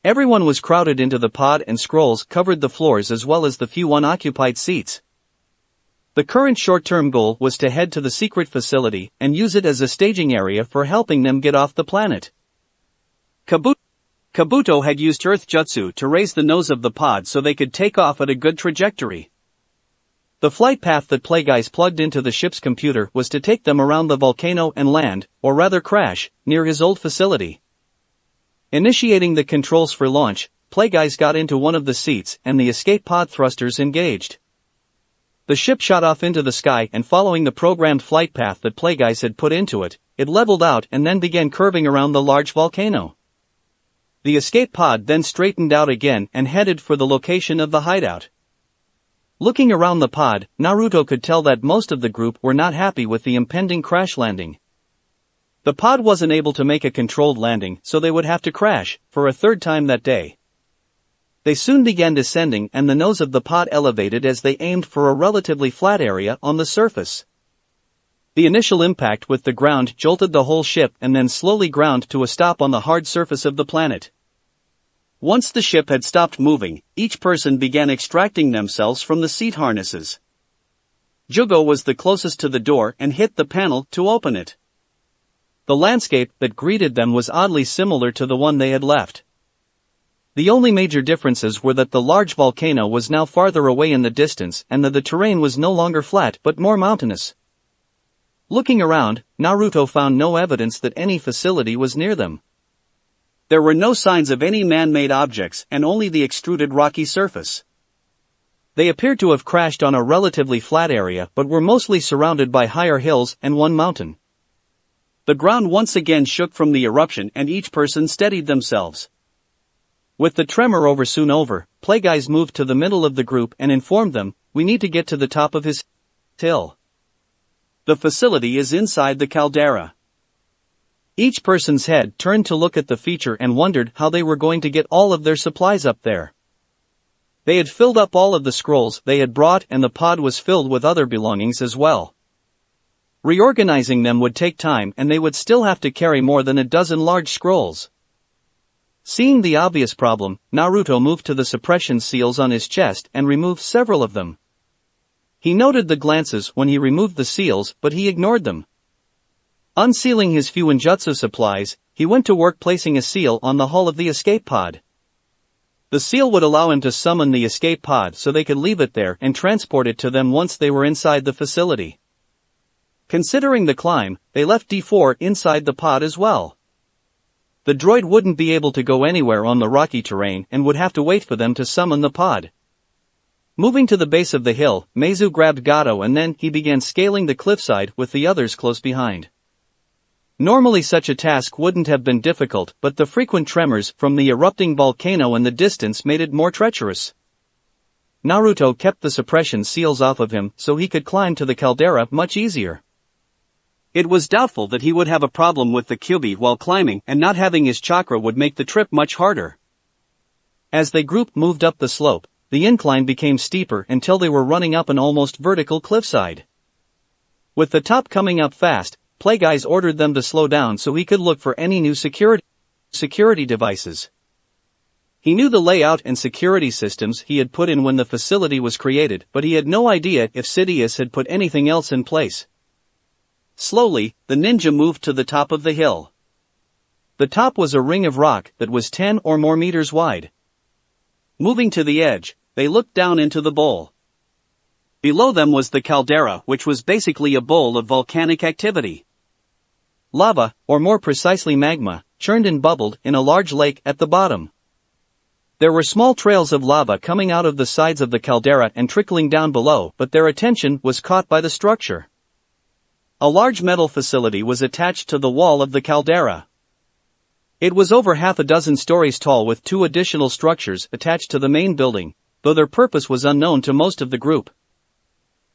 Everyone was crowded into the pod and scrolls covered the floors as well as the few unoccupied seats. The current short-term goal was to head to the secret facility and use it as a staging area for helping them get off the planet. Kabuto had used Earth Jutsu to raise the nose of the pod so they could take off at a good trajectory. The flight path that Playguys plugged into the ship's computer was to take them around the volcano and land, or rather crash, near his old facility. Initiating the controls for launch, Playguys got into one of the seats and the escape pod thrusters engaged. The ship shot off into the sky, and following the programmed flight path that Playguys had put into it, it leveled out and then began curving around the large volcano. The escape pod then straightened out again and headed for the location of the hideout. Looking around the pod, Naruto could tell that most of the group were not happy with the impending crash landing. The pod wasn't able to make a controlled landing, so they would have to crash, for a 3rd time that day. They soon began descending, and the nose of the pod elevated as they aimed for a relatively flat area on the surface. The initial impact with the ground jolted the whole ship and then slowly ground to a stop on the hard surface of the planet. Once the ship had stopped moving, each person began extracting themselves from the seat harnesses. Jugo was the closest to the door and hit the panel to open it. The landscape that greeted them was oddly similar to the one they had left. The only major differences were that the large volcano was now farther away in the distance and that the terrain was no longer flat but more mountainous. Looking around, Naruto found no evidence that any facility was near them. There were no signs of any man-made objects and only the extruded rocky surface. They appeared to have crashed on a relatively flat area but were mostly surrounded by higher hills and one mountain. The ground once again shook from the eruption and each person steadied themselves. With the tremor soon over, Playguys moved to the middle of the group and informed them, "We need to get to the top of his hill. The facility is inside the caldera." Each person's head turned to look at the feature and wondered how they were going to get all of their supplies up there. They had filled up all of the scrolls they had brought and the pod was filled with other belongings as well. Reorganizing them would take time and they would still have to carry more than a dozen large scrolls. Seeing the obvious problem, Naruto moved to the suppression seals on his chest and removed several of them. He noted the glances when he removed the seals, but he ignored them. Unsealing his few ninjutsu supplies, he went to work placing a seal on the hull of the escape pod. The seal would allow him to summon the escape pod so they could leave it there and transport it to them once they were inside the facility. Considering the climb, they left D4 inside the pod as well. The droid wouldn't be able to go anywhere on the rocky terrain and would have to wait for them to summon the pod. Moving to the base of the hill, Meizu grabbed Gato and then he began scaling the cliffside with the others close behind. Normally such a task wouldn't have been difficult, but the frequent tremors from the erupting volcano in the distance made it more treacherous. Naruto kept the suppression seals off of him so he could climb to the caldera much easier. It was doubtful that he would have a problem with the Kyuubi while climbing, and not having his chakra would make the trip much harder. As the group moved up the slope, the incline became steeper until they were running up an almost vertical cliffside. With the top coming up fast, Plagueeyes ordered them to slow down so he could look for any new security devices. He knew the layout and security systems he had put in when the facility was created, but he had no idea if Sidious had put anything else in place. Slowly, the ninja moved to the top of the hill. The top was a ring of rock that was 10 or more meters wide. Moving to the edge, they looked down into the bowl. Below them was the caldera, which was basically a bowl of volcanic activity. Lava, or more precisely magma, churned and bubbled in a large lake at the bottom. There were small trails of lava coming out of the sides of the caldera and trickling down below, but their attention was caught by the structure. A large metal facility was attached to the wall of the caldera. It was over half a dozen stories tall with 2 additional structures attached to the main building, though their purpose was unknown to most of the group.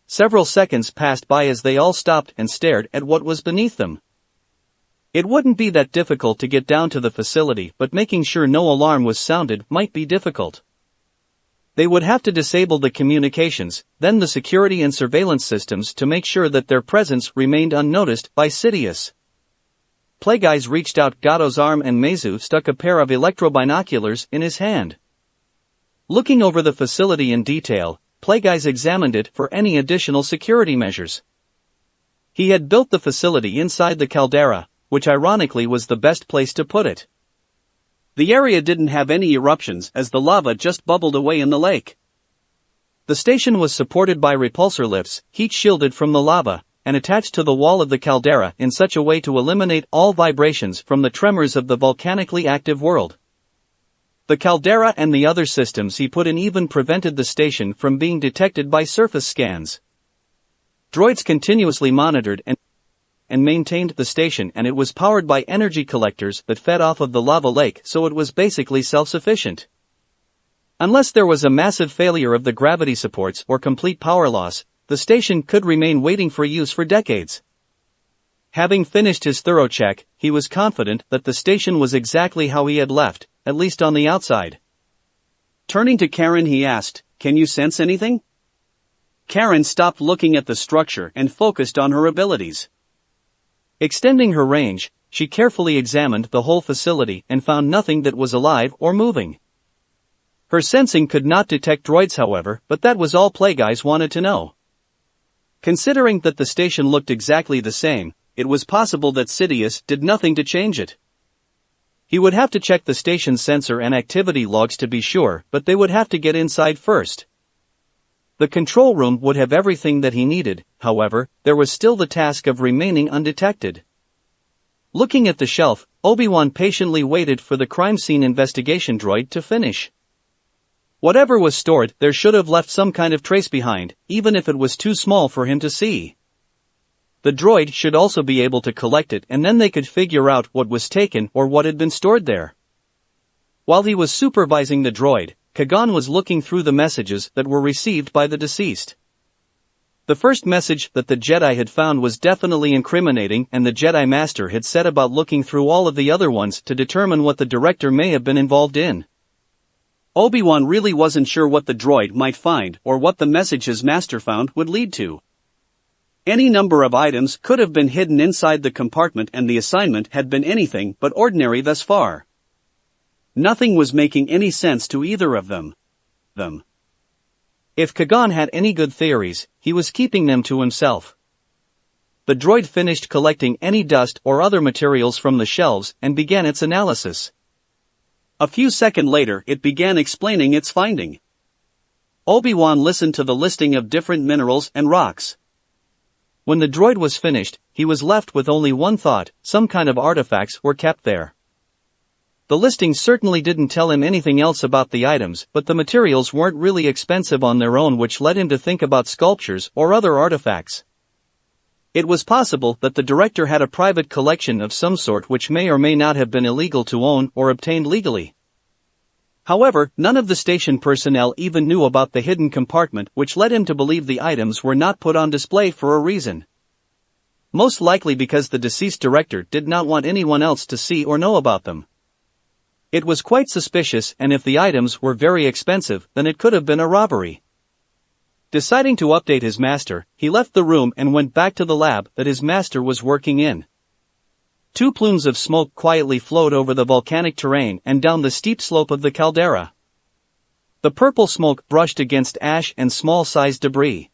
Several seconds passed by as they all stopped and stared at what was beneath them. It wouldn't be that difficult to get down to the facility, but making sure no alarm was sounded might be difficult. They would have to disable the communications, then the security and surveillance systems to make sure that their presence remained unnoticed by Sidious. Plagueeyes reached out Gato's arm and Meizu stuck a pair of electrobinoculars in his hand. Looking over the facility in detail, Plagueeyes examined it for any additional security measures. He had built the facility inside the caldera, which ironically was the best place to put it. The area didn't have any eruptions as the lava just bubbled away in the lake. The station was supported by repulsor lifts, heat shielded from the lava, and attached to the wall of the caldera in such a way to eliminate all vibrations from the tremors of the volcanically active world. The caldera and the other systems he put in even prevented the station from being detected by surface scans. Droids continuously monitored and maintained the station, and it was powered by energy collectors that fed off of the lava lake, so it was basically self-sufficient. Unless there was a massive failure of the gravity supports or complete power loss, the station could remain waiting for use for decades. Having finished his thorough check, he was confident that the station was exactly how he had left, at least on the outside. Turning to Karen, he asked, "Can you sense anything?" Karen stopped looking at the structure and focused on her abilities. Extending her range, she carefully examined the whole facility and found nothing that was alive or moving. Her sensing could not detect droids, however, but that was all Plagueeyes wanted to know. Considering that the station looked exactly the same, it was possible that Sidious did nothing to change it. He would have to check the station's sensor and activity logs to be sure, but they would have to get inside first. The control room would have everything that he needed, however, there was still the task of remaining undetected. Looking at the shelf, Obi-Wan patiently waited for the crime scene investigation droid to finish. Whatever was stored there should have left some kind of trace behind, even if it was too small for him to see. The droid should also be able to collect it, and then they could figure out what was taken or what had been stored there. While he was supervising the droid, Kagan was looking through the messages that were received by the deceased. The first message that the Jedi had found was definitely incriminating, and the Jedi Master had set about looking through all of the other ones to determine what the director may have been involved in. Obi-Wan really wasn't sure what the droid might find or what the message his master found would lead to. Any number of items could have been hidden inside the compartment, and the assignment had been anything but ordinary thus far. Nothing was making any sense to either of them. If Kagan had any good theories, he was keeping them to himself. The droid finished collecting any dust or other materials from the shelves and began its analysis. A few seconds later, it began explaining its finding. Obi-Wan listened to the listing of different minerals and rocks. When the droid was finished, he was left with only one thought: some kind of artifacts were kept there. The listing certainly didn't tell him anything else about the items, but the materials weren't really expensive on their own, which led him to think about sculptures or other artifacts. It was possible that the director had a private collection of some sort which may or may not have been illegal to own or obtained legally. However, none of the station personnel even knew about the hidden compartment, which led him to believe the items were not put on display for a reason. Most likely because the deceased director did not want anyone else to see or know about them. It was quite suspicious, and if the items were very expensive, then it could have been a robbery. Deciding to update his master, he left the room and went back to the lab that his master was working in. 2 plumes of smoke quietly flowed over the volcanic terrain and down the steep slope of the caldera. The purple smoke brushed against ash and small-sized debris.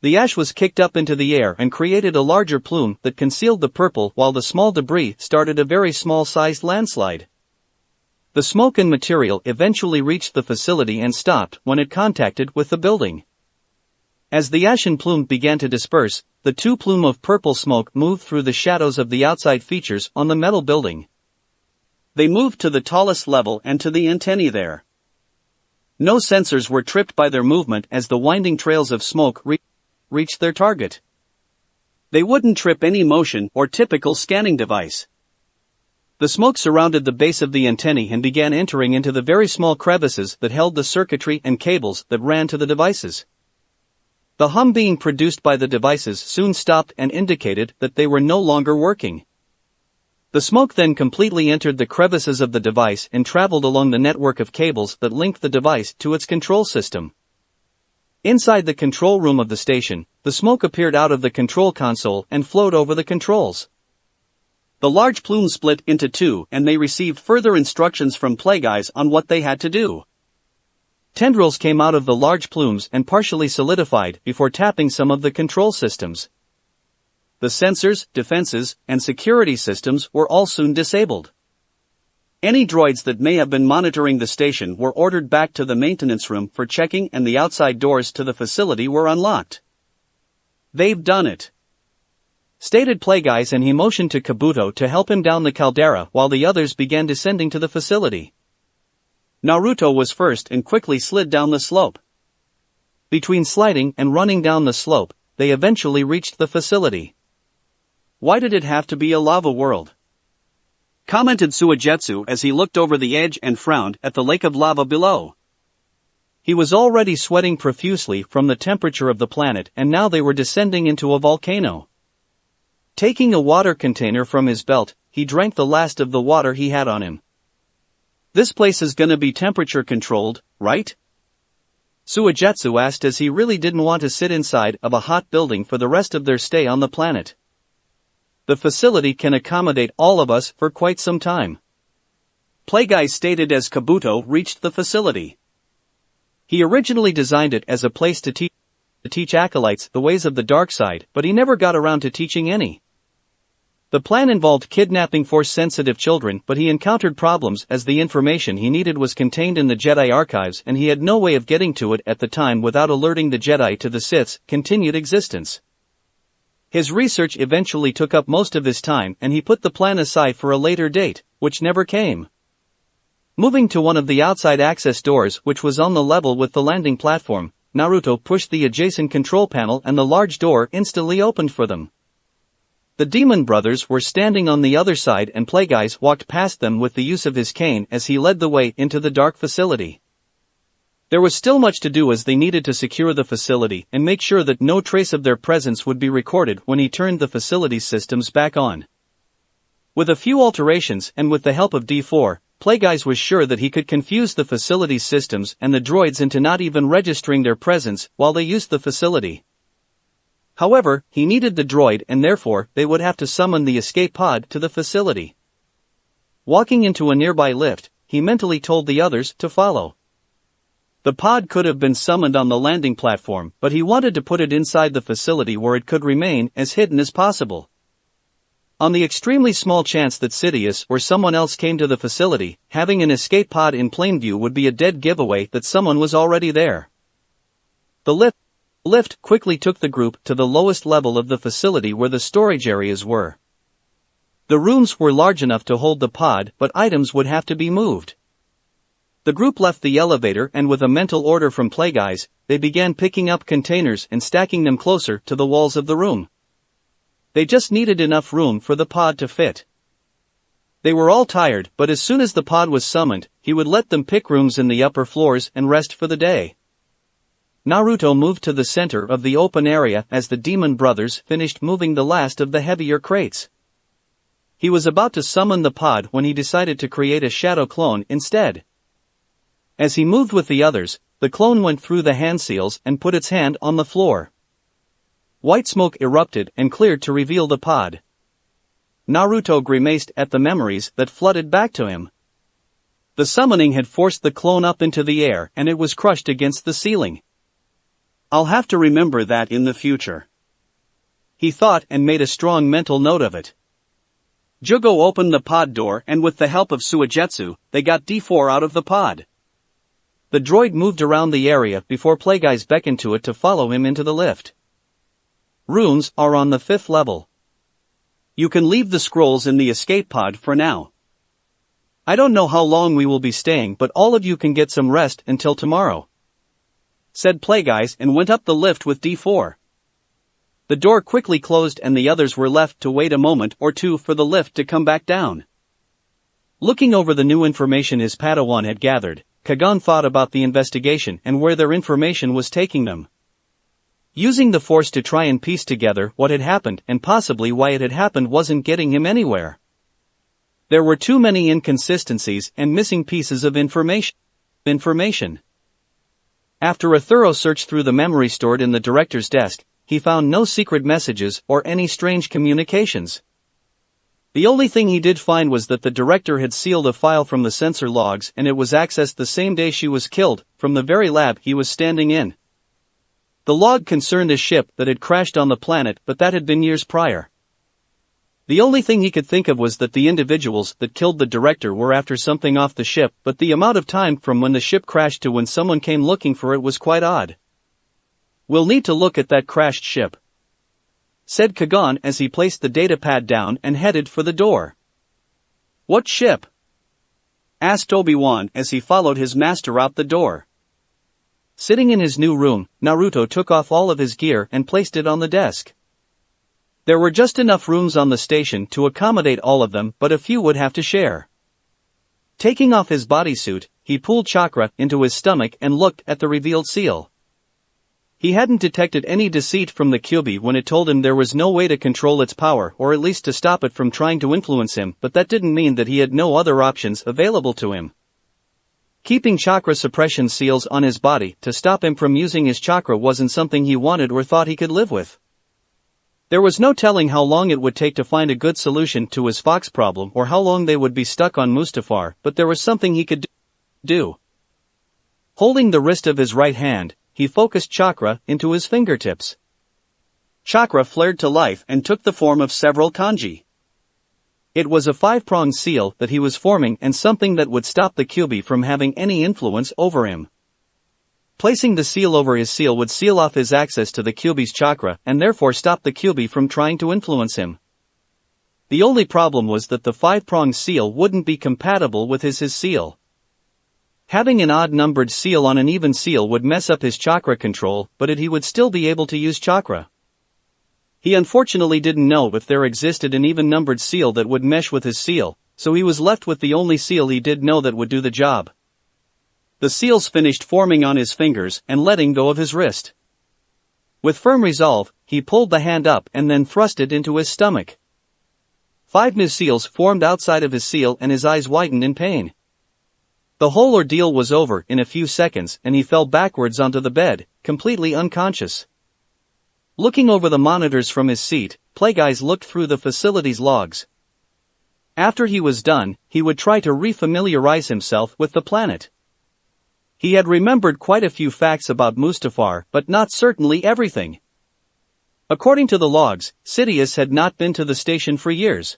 The ash was kicked up into the air and created a larger plume that concealed the purple, while the small debris started a very small-sized landslide. The smoke and material eventually reached the facility and stopped when it contacted with the building. As the ashen plume began to disperse, the 2 plume of purple smoke moved through the shadows of the outside features on the metal building. They moved to the tallest level and to the antennae there. No sensors were tripped by their movement as the winding trails of smoke reached their target. They wouldn't trip any motion or typical scanning device. The smoke surrounded the base of the antennae and began entering into the very small crevices that held the circuitry and cables that ran to the devices. The hum being produced by the devices soon stopped and indicated that they were no longer working. The smoke then completely entered the crevices of the device and traveled along the network of cables that linked the device to its control system. Inside the control room of the station, the smoke appeared out of the control console and flowed over the controls. The large plume split into 2 and they received further instructions from Plagueyes on what they had to do. Tendrils came out of the large plumes and partially solidified before tapping some of the control systems. The sensors, defenses, and security systems were all soon disabled. Any droids that may have been monitoring the station were ordered back to the maintenance room for checking, and the outside doors to the facility were unlocked. "They've done it," stated Plagueyes, and he motioned to Kabuto to help him down the caldera while the others began descending to the facility. Naruto was first and quickly slid down the slope. Between sliding and running down the slope, they eventually reached the facility. "Why did it have to be a lava world?" commented Suigetsu as he looked over the edge and frowned at the lake of lava below. He was already sweating profusely from the temperature of the planet, and now they were descending into a volcano. Taking a water container from his belt, he drank the last of the water he had on him. "This place is gonna be temperature controlled, right?" Suigetsu asked, as he really didn't want to sit inside of a hot building for the rest of their stay on the planet. "The facility can accommodate all of us for quite some time," Plagueyes stated as Kabuto reached the facility. He originally designed it as a place to teach acolytes the ways of the dark side, but he never got around to teaching any. The plan involved kidnapping Force-sensitive children, but he encountered problems as the information he needed was contained in the Jedi archives and he had no way of getting to it at the time without alerting the Jedi to the Sith's continued existence. His research eventually took up most of his time, and he put the plan aside for a later date, which never came. Moving to one of the outside access doors, which was on the level with the landing platform, Naruto pushed the adjacent control panel and the large door instantly opened for them. The Demon Brothers were standing on the other side, and Plagueyes walked past them with the use of his cane as he led the way into the dark facility. There was still much to do, as they needed to secure the facility and make sure that no trace of their presence would be recorded when he turned the facility's systems back on. With a few alterations and with the help of D4, Plagueyes was sure that he could confuse the facility's systems and the droids into not even registering their presence while they used the facility. However, he needed the droid, and therefore they would have to summon the escape pod to the facility. Walking into a nearby lift, he mentally told the others to follow. The pod could have been summoned on the landing platform, but he wanted to put it inside the facility where it could remain as hidden as possible. On the extremely small chance that Sidious or someone else came to the facility, having an escape pod in plain view would be a dead giveaway that someone was already there. The lift quickly took the group to the lowest level of the facility where the storage areas were. The rooms were large enough to hold the pod, but items would have to be moved. The group left the elevator and with a mental order from Plagueyes, they began picking up containers and stacking them closer to the walls of the room. They just needed enough room for the pod to fit. They were all tired, but as soon as the pod was summoned, he would let them pick rooms in the upper floors and rest for the day. Naruto moved to the center of the open area as the demon brothers finished moving the last of the heavier crates. He was about to summon the pod when he decided to create a shadow clone instead. As he moved with the others, the clone went through the hand seals and put its hand on the floor. White smoke erupted and cleared to reveal the pod. Naruto grimaced at the memories that flooded back to him. The summoning had forced the clone up into the air and it was crushed against the ceiling. I'll have to remember that in the future, he thought and made a strong mental note of it. Jugo opened the pod door and with the help of Suigetsu, they got D4 out of the pod. The droid moved around the area before Plagueyes beckoned to it to follow him into the lift. Rooms are on the 5th level. You can leave the scrolls in the escape pod for now. I don't know how long we will be staying, but all of you can get some rest until tomorrow, said Plagueyes and went up the lift with D4. The door quickly closed and the others were left to wait a moment or two for the lift to come back down. Looking over the new information his Padawan had gathered, Kagan thought about the investigation and where their information was taking them. Using the Force to try and piece together what had happened and possibly why it had happened wasn't getting him anywhere. There were too many inconsistencies and missing pieces of information. After a thorough search through the memory stored in the director's desk, he found no secret messages or any strange communications. The only thing he did find was that the director had sealed a file from the sensor logs and it was accessed the same day she was killed, from the very lab he was standing in. The log concerned a ship that had crashed on the planet, but that had been years prior. The only thing he could think of was that the individuals that killed the director were after something off the ship, but the amount of time from when the ship crashed to when someone came looking for it was quite odd. We'll need to look at that crashed ship, said Kagan as he placed the datapad down and headed for the door. What ship? Asked Obi-Wan as he followed his master out the door. Sitting in his new room, Naruto took off all of his gear and placed it on the desk. There were just enough rooms on the station to accommodate all of them, but a few would have to share. Taking off his bodysuit, he pulled chakra into his stomach and looked at the revealed seal. He hadn't detected any deceit from the Kyuubi when it told him there was no way to control its power or at least to stop it from trying to influence him, but that didn't mean that he had no other options available to him. Keeping chakra suppression seals on his body to stop him from using his chakra wasn't something he wanted or thought he could live with. There was no telling how long it would take to find a good solution to his Fox problem or how long they would be stuck on Mustafar, but there was something he could do. Holding the wrist of his right hand, he focused chakra into his fingertips. Chakra flared to life and took the form of several kanji. It was a 5-pronged seal that he was forming and something that would stop the Kyuubi from having any influence over him. Placing the seal over his seal would seal off his access to the Kyuubi's chakra and therefore stop the Kyuubi from trying to influence him. The only problem was that the 5-pronged seal wouldn't be compatible with his seal. Having an odd-numbered seal on an even seal would mess up his chakra control, but he would still be able to use chakra. He unfortunately didn't know if there existed an even-numbered seal that would mesh with his seal, so he was left with the only seal he did know that would do the job. The seals finished forming on his fingers and letting go of his wrist. With firm resolve, he pulled the hand up and then thrust it into his stomach. 5 new seals formed outside of his seal and his eyes widened in pain. The whole ordeal was over in a few seconds and he fell backwards onto the bed, completely unconscious. Looking over the monitors from his seat, Plagueyes looked through the facility's logs. After he was done, he would try to refamiliarize himself with the planet. He had remembered quite a few facts about Mustafar, but not certainly everything. According to the logs, Sidious had not been to the station for years.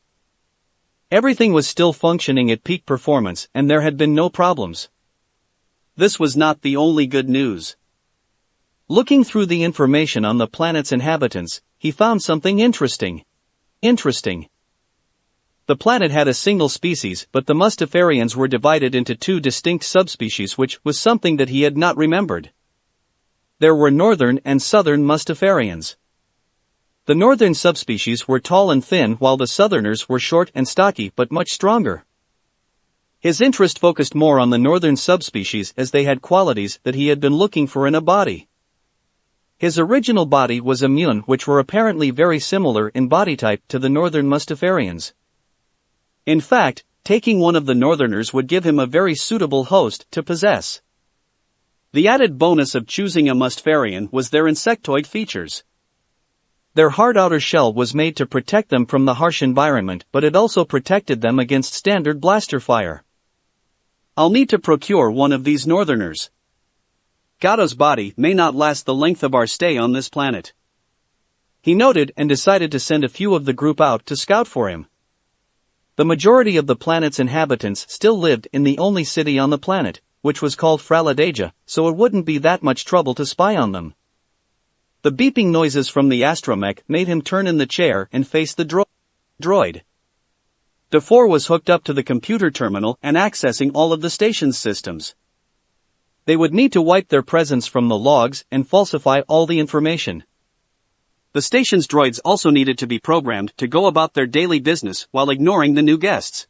Everything was still functioning at peak performance and there had been no problems. This was not the only good news. Looking through the information on the planet's inhabitants, he found something interesting. The planet had a single species, but the Mustafarians were divided into two distinct subspecies, which was something that he had not remembered. There were northern and southern Mustafarians. The northern subspecies were tall and thin, while the southerners were short and stocky but much stronger. His interest focused more on the northern subspecies as they had qualities that he had been looking for in a body. His original body was immune, which were apparently very similar in body type to the northern Mustafarians. In fact, taking one of the northerners would give him a very suitable host to possess. The added bonus of choosing a Mustafarian was their insectoid features. Their hard outer shell was made to protect them from the harsh environment, but it also protected them against standard blaster fire. I'll need to procure one of these northerners. Gato's body may not last the length of our stay on this planet. He noted and decided to send a few of the group out to scout for him. The majority of the planet's inhabitants still lived in the only city on the planet, which was called Fraladeja, so it wouldn't be that much trouble to spy on them. The beeping noises from the astromech made him turn in the chair and face the droid. DeFore was hooked up to the computer terminal and accessing all of the station's systems. They would need to wipe their presence from the logs and falsify all the information. The station's droids also needed to be programmed to go about their daily business while ignoring the new guests.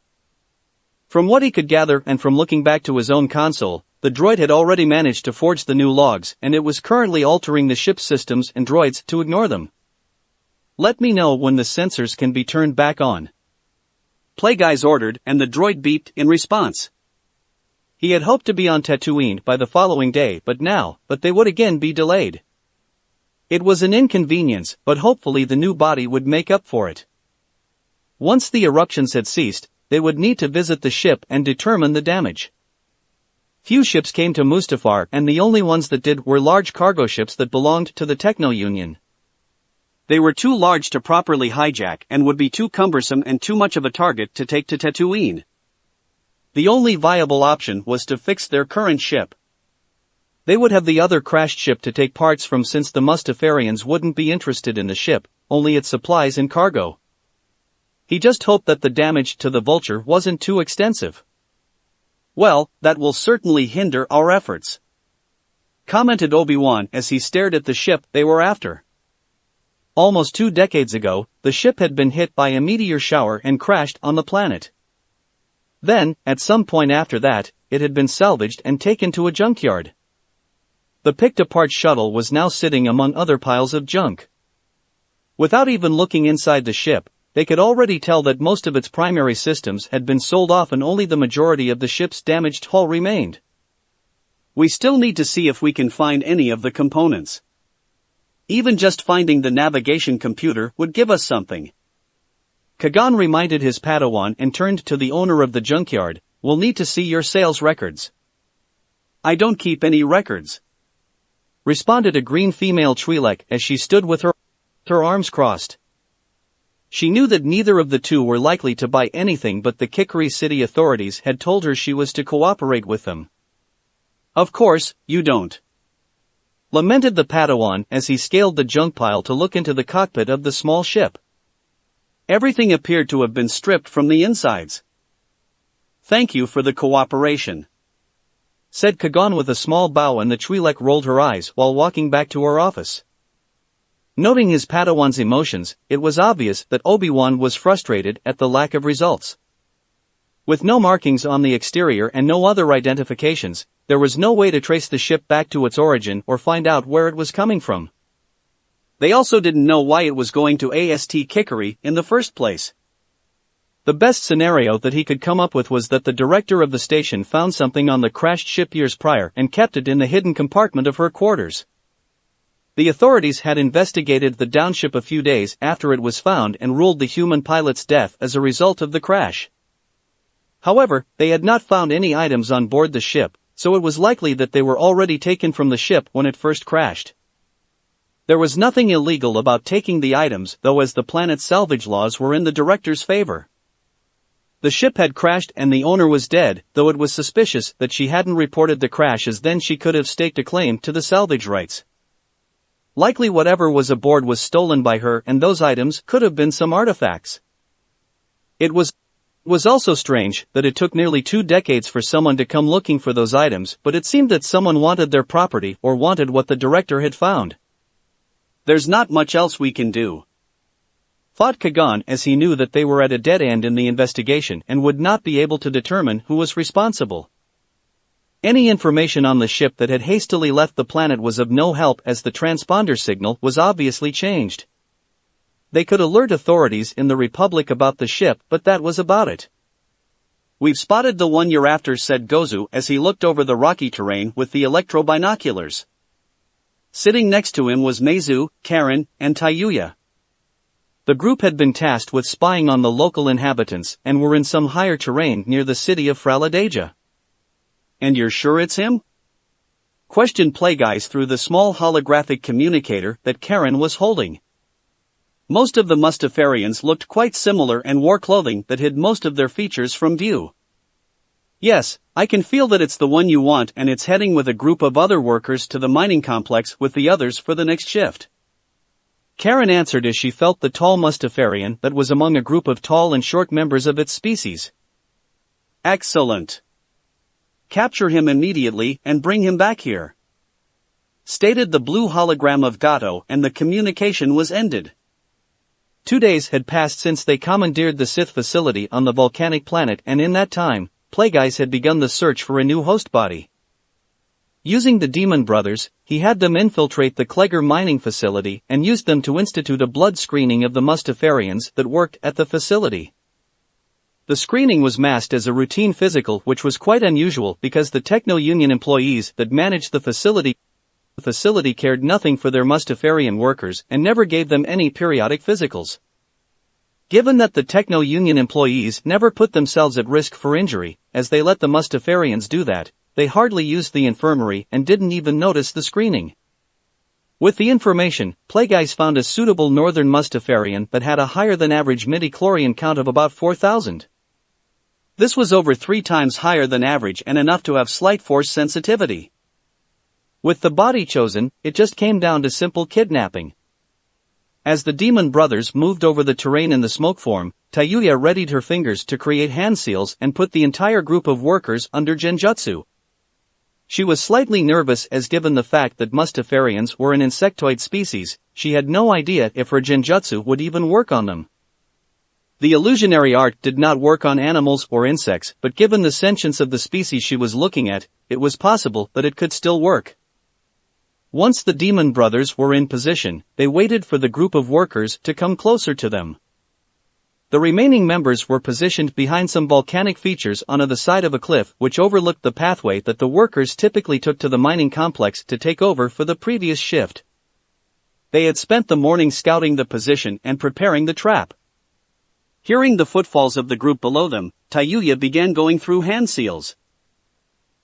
From what he could gather and from looking back to his own console, the droid had already managed to forge the new logs, and it was currently altering the ship's systems and droids to ignore them. Let me know when the sensors can be turned back on. Plagueyes ordered, and the droid beeped in response. He had hoped to be on Tatooine by the following day, but they would again be delayed. It was an inconvenience, but hopefully the new body would make up for it. Once the eruptions had ceased, they would need to visit the ship and determine the damage. Few ships came to Mustafar, and the only ones that did were large cargo ships that belonged to the Techno-Union. They were too large to properly hijack and would be too cumbersome and too much of a target to take to Tatooine. The only viable option was to fix their current ship. They would have the other crashed ship to take parts from, since the Mustafarians wouldn't be interested in the ship, only its supplies and cargo. He just hoped that the damage to the Vulture wasn't too extensive. Well, that will certainly hinder our efforts, commented Obi-Wan as he stared at the ship they were after. Almost 2 decades ago, the ship had been hit by a meteor shower and crashed on the planet. Then, at some point after that, it had been salvaged and taken to a junkyard. The picked-apart shuttle was now sitting among other piles of junk. Without even looking inside the ship, they could already tell that most of its primary systems had been sold off and only the majority of the ship's damaged hull remained. We still need to see if we can find any of the components. Even just finding the navigation computer would give us something. Kagan reminded his Padawan and turned to the owner of the junkyard. We'll need to see your sales records. I don't keep any records, responded a green female Twi'lek as she stood with her arms crossed. She knew that neither of the two were likely to buy anything, but the Kikari city authorities had told her she was to cooperate with them. Of course, you don't, lamented the Padawan as he scaled the junk pile to look into the cockpit of the small ship. Everything appeared to have been stripped from the insides. Thank you for the cooperation, said Kagan with a small bow, and the Twi'lek rolled her eyes while walking back to her office. Noting his Padawan's emotions, it was obvious that Obi-Wan was frustrated at the lack of results. With no markings on the exterior and no other identifications, there was no way to trace the ship back to its origin or find out where it was coming from. They also didn't know why it was going to AST Kikari in the first place. The best scenario that he could come up with was that the director of the station found something on the crashed ship years prior and kept it in the hidden compartment of her quarters. The authorities had investigated the downship a few days after it was found and ruled the human pilot's death as a result of the crash. However, they had not found any items on board the ship, so it was likely that they were already taken from the ship when it first crashed. There was nothing illegal about taking the items, though, as the planet's salvage laws were in the director's favor. The ship had crashed and the owner was dead, though it was suspicious that she hadn't reported the crash, as then she could have staked a claim to the salvage rights. Likely whatever was aboard was stolen by her, and those items could have been some artifacts. It was It was also strange that it took nearly 2 decades for someone to come looking for those items, but it seemed that someone wanted their property or wanted what the director had found. There's not much else we can do, thought Kagan as he knew that they were at a dead end in the investigation and would not be able to determine who was responsible. Any information on the ship that had hastily left the planet was of no help as the transponder signal was obviously changed. They could alert authorities in the Republic about the ship, but that was about it. We've spotted the one you're after, said Gozu as he looked over the rocky terrain with the electro-binoculars. Sitting next to him was Meizu, Karen, and Tayuya. The group had been tasked with spying on the local inhabitants and were in some higher terrain near the city of Fraladeja. And you're sure it's him? Questioned Plagueis through the small holographic communicator that Karen was holding. Most of the Mustafarians looked quite similar and wore clothing that hid most of their features from view. Yes, I can feel that it's the one you want, and it's heading with a group of other workers to the mining complex with the others for the next shift. Karen answered as she felt the tall Mustafarian that was among a group of tall and short members of its species. Excellent. Capture him immediately and bring him back here, stated the blue hologram of Gato, and the communication was ended. 2 days had passed since they commandeered the Sith facility on the volcanic planet, and in that time, Plagueis had begun the search for a new host body. Using the Demon Brothers, he had them infiltrate the Klegger mining facility and used them to institute a blood screening of the Mustafarians that worked at the facility. The screening was masked as a routine physical, which was quite unusual because the Techno-Union employees that managed the facility cared nothing for their Mustafarian workers and never gave them any periodic physicals. Given that the Techno-Union employees never put themselves at risk for injury, as they let the Mustafarians do that, they hardly used the infirmary and didn't even notice the screening. With the information, Plagueis found a suitable northern Mustafarian that had a higher than average midi-chlorian count of about 4,000. This was over 3 times higher than average and enough to have slight force sensitivity. With the body chosen, it just came down to simple kidnapping. As the Demon Brothers moved over the terrain in the smoke form, Tayuya readied her fingers to create hand seals and put the entire group of workers under genjutsu. She was slightly nervous as given the fact that Mustafarians were an insectoid species, she had no idea if her genjutsu would even work on them. The illusionary art did not work on animals or insects, but given the sentience of the species she was looking at, it was possible that it could still work. Once the Demon Brothers were in position, they waited for the group of workers to come closer to them. The remaining members were positioned behind some volcanic features on the side of a cliff which overlooked the pathway that the workers typically took to the mining complex to take over for the previous shift. They had spent the morning scouting the position and preparing the trap. Hearing the footfalls of the group below them, Tayuya began going through hand seals.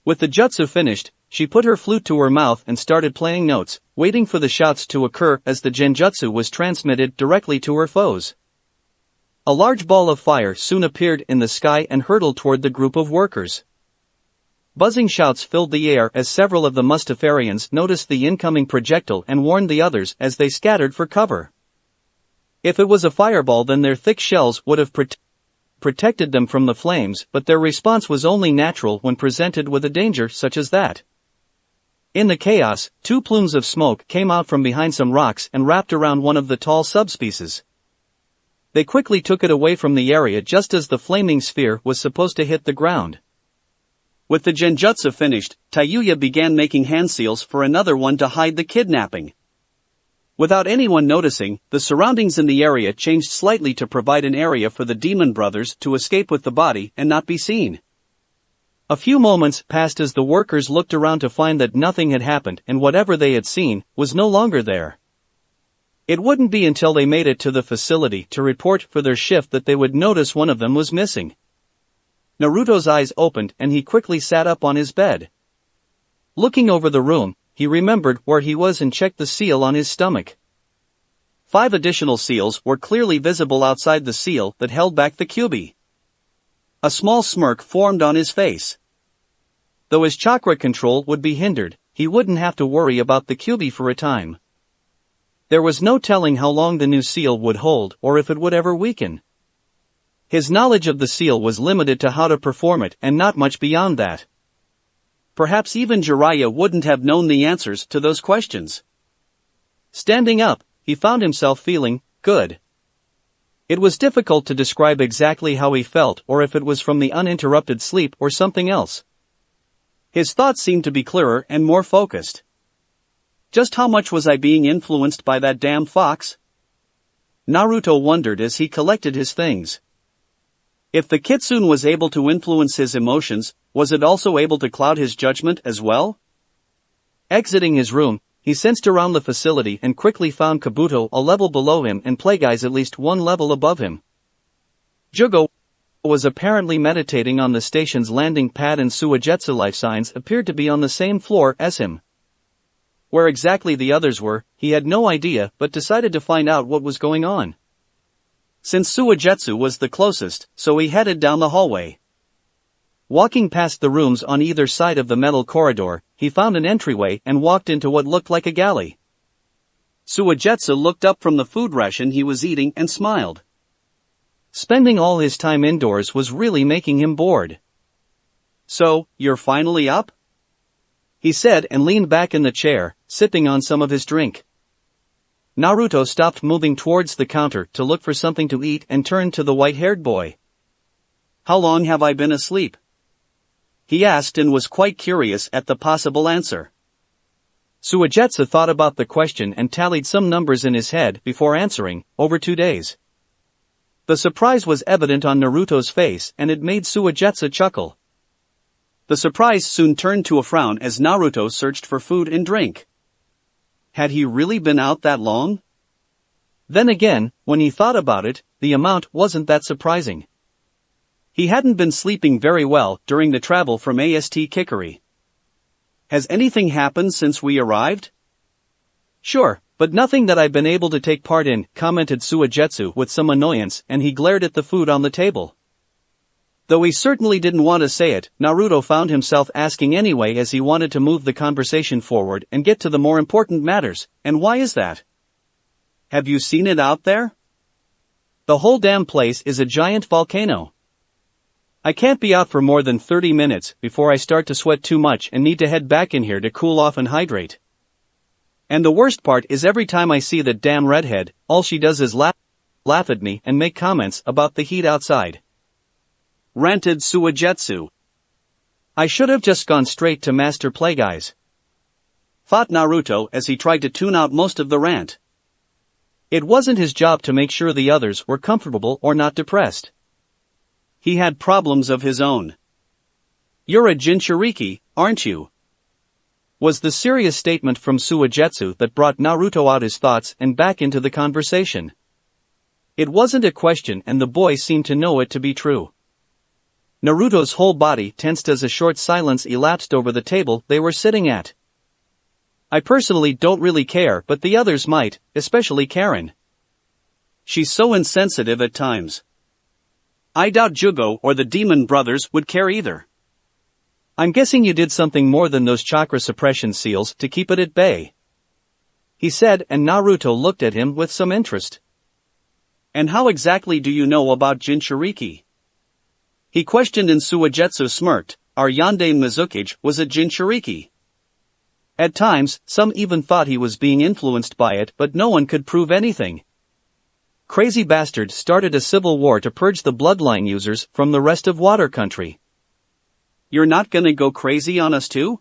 With the jutsu finished, she put her flute to her mouth and started playing notes, waiting for the shouts to occur as the genjutsu was transmitted directly to her foes. A large ball of fire soon appeared in the sky and hurtled toward the group of workers. Buzzing shouts filled the air as several of the Mustafarians noticed the incoming projectile and warned the others as they scattered for cover. If it was a fireball, then their thick shells would have protected them from the flames, but their response was only natural when presented with a danger such as that. In the chaos, 2 plumes of smoke came out from behind some rocks and wrapped around one of the tall subspecies. They quickly took it away from the area just as the flaming sphere was supposed to hit the ground. With the genjutsu finished, Tayuya began making hand seals for another one to hide the kidnapping. Without anyone noticing, the surroundings in the area changed slightly to provide an area for the Demon Brothers to escape with the body and not be seen. A few moments passed as the workers looked around to find that nothing had happened and whatever they had seen was no longer there. It wouldn't be until they made it to the facility to report for their shift that they would notice one of them was missing. Naruto's eyes opened and he quickly sat up on his bed. Looking over the room, he remembered where he was and checked the seal on his stomach. 5 additional seals were clearly visible outside the seal that held back the Kyuubi. A small smirk formed on his face. Though his chakra control would be hindered, he wouldn't have to worry about the Kyuubi for a time. There was no telling how long the new seal would hold or if it would ever weaken. His knowledge of the seal was limited to how to perform it and not much beyond that. Perhaps even Jiraiya wouldn't have known the answers to those questions. Standing up, he found himself feeling good. It was difficult to describe exactly how he felt or if it was from the uninterrupted sleep or something else. His thoughts seemed to be clearer and more focused. Just how much was I being influenced by that damn fox? Naruto wondered as he collected his things. If the kitsune was able to influence his emotions, was it also able to cloud his judgment as well? Exiting his room, he sensed around the facility and quickly found Kabuto a level below him and Plagueyes at least one level above him. Jugo was apparently meditating on the station's landing pad and Suigetsu life signs appeared to be on the same floor as him. Where exactly the others were, he had no idea but decided to find out what was going on. Since Suigetsu was the closest, so he headed down the hallway. Walking past the rooms on either side of the metal corridor, he found an entryway and walked into what looked like a galley. Suigetsu looked up from the food ration he was eating and smiled. Spending all his time indoors was really making him bored. "So, you're finally up?" he said and leaned back in the chair, sipping on some of his drink. Naruto stopped moving towards the counter to look for something to eat and turned to the white-haired boy. "How long have I been asleep?" he asked and was quite curious at the possible answer. Suigetsu thought about the question and tallied some numbers in his head before answering, "Over 2 days." The surprise was evident on Naruto's face and it made Suigetsu chuckle. The surprise soon turned to a frown as Naruto searched for food and drink. Had he really been out that long? Then again, when he thought about it, the amount wasn't that surprising. He hadn't been sleeping very well during the travel from Ast Kikari. "Has anything happened since we arrived?" "Sure, but nothing that I've been able to take part in," commented Suigetsu with some annoyance and he glared at the food on the table. Though he certainly didn't want to say it, Naruto found himself asking anyway as he wanted to move the conversation forward and get to the more important matters. "And why is that? Have you seen it out there?" "The whole damn place is a giant volcano. I can't be out for more than 30 minutes before I start to sweat too much and need to head back in here to cool off and hydrate. And the worst part is every time I see that damn redhead, all she does is laugh at me and make comments about the heat outside," ranted Suigetsu. "I should have just gone straight to Master Plagueyes," thought Naruto as he tried to tune out most of the rant. It wasn't his job to make sure the others were comfortable or not depressed. He had problems of his own. "You're a Jinchuriki, aren't you?" was the serious statement from Suigetsu that brought Naruto out his thoughts and back into the conversation. It wasn't a question and the boy seemed to know it to be true. Naruto's whole body tensed as a short silence elapsed over the table they were sitting at. "I personally don't really care, but the others might, especially Karen. She's so insensitive at times. I doubt Jugo or the demon brothers would care either." "I'm guessing you did something more than those chakra suppression seals to keep it at bay," he said, and Naruto looked at him with some interest. "And how exactly do you know about Jinchuriki?" he questioned, and Suigetsu smirked. "Our Yandere Mizukage was a Jinchuriki. At times, some even thought he was being influenced by it, but no one could prove anything. Crazy bastard started a civil war to purge the bloodline users from the rest of Water Country." "You're not gonna go crazy on us too?"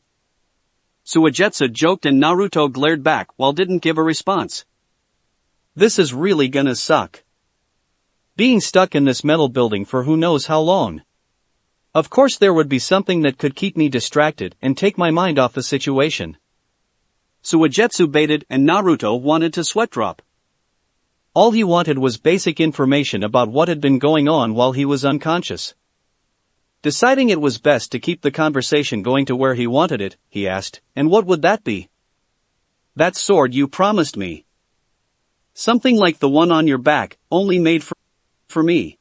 Suigetsu joked and Naruto glared back while didn't give a response. "This is really gonna suck. Being stuck in this metal building for who knows how long. Of course there would be something that could keep me distracted and take my mind off the situation." Suigetsu baited and Naruto wanted to sweat drop. All he wanted was basic information about what had been going on while he was unconscious. Deciding it was best to keep the conversation going to where he wanted it, he asked, "And what would that be?" "That sword you promised me. Something like the one on your back, only made for me,"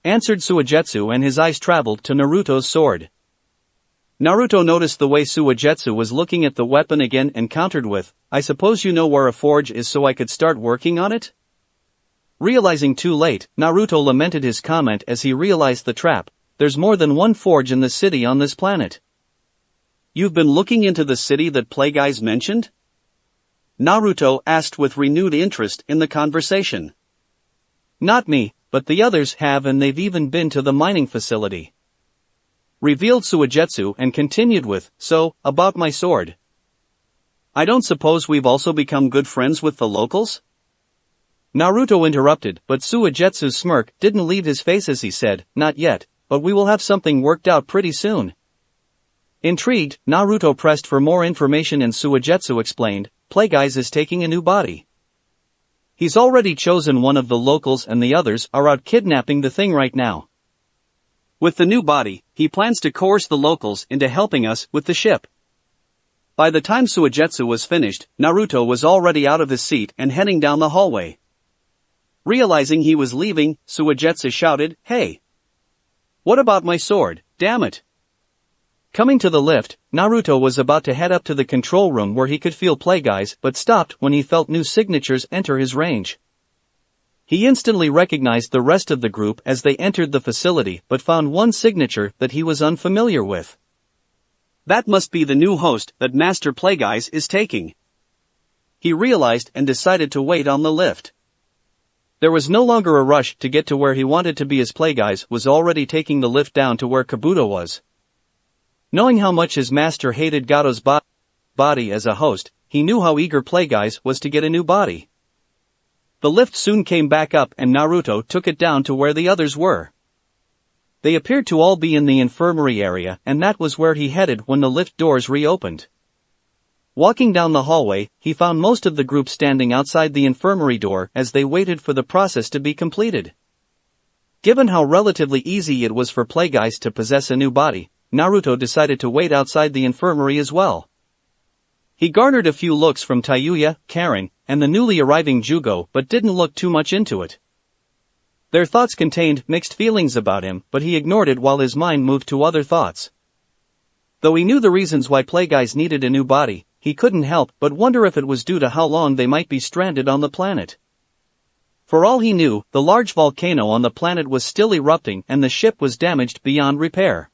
answered Suigetsu, and his eyes traveled to Naruto's sword. Naruto noticed the way Suigetsu was looking at the weapon again and countered with, "I suppose you know where a forge is so I could start working on it?" Realizing too late, Naruto lamented his comment as he realized the trap. There's more than one forge in the city on this planet. You've been looking into the city that Plagueis mentioned? Naruto asked with renewed interest in the conversation. Not me, but the others have, and they've even been to the mining facility. Revealed Suigetsu and continued with, so, about my sword. I don't suppose we've also become good friends with the locals? Naruto interrupted, but Suigetsu's smirk didn't leave his face as he said, not yet, but we will have something worked out pretty soon. Intrigued, Naruto pressed for more information and Suigetsu explained, Plagueis is taking a new body. He's already chosen one of the locals and the others are out kidnapping the thing right now. With the new body, he plans to coerce the locals into helping us with the ship. By the time Suigetsu was finished, Naruto was already out of his seat and heading down the hallway. Realizing he was leaving, Suigetsu shouted, Hey! What about my sword, damn it? Coming to the lift, Naruto was about to head up to the control room where he could feel Plagueis but stopped when he felt new signatures enter his range. He instantly recognized the rest of the group as they entered the facility but found one signature that he was unfamiliar with. That must be the new host that Master Plagueis is taking. He realized and decided to wait on the lift. There was no longer a rush to get to where he wanted to be as Plagueis was already taking the lift down to where Kabuto was. Knowing how much his master hated Gado's body as a host, he knew how eager Plagueis was to get a new body. The lift soon came back up and Naruto took it down to where the others were. They appeared to all be in the infirmary area and that was where he headed when the lift doors reopened. Walking down the hallway, he found most of the group standing outside the infirmary door as they waited for the process to be completed. Given how relatively easy it was for Plagueis to possess a new body, Naruto decided to wait outside the infirmary as well. He garnered a few looks from Tayuya, Karen, and the newly arriving Jugo but didn't look too much into it. Their thoughts contained mixed feelings about him, but he ignored it while his mind moved to other thoughts. Though he knew the reasons why Plagueis needed a new body, he couldn't help but wonder if it was due to how long they might be stranded on the planet. For all he knew, the large volcano on the planet was still erupting and the ship was damaged beyond repair.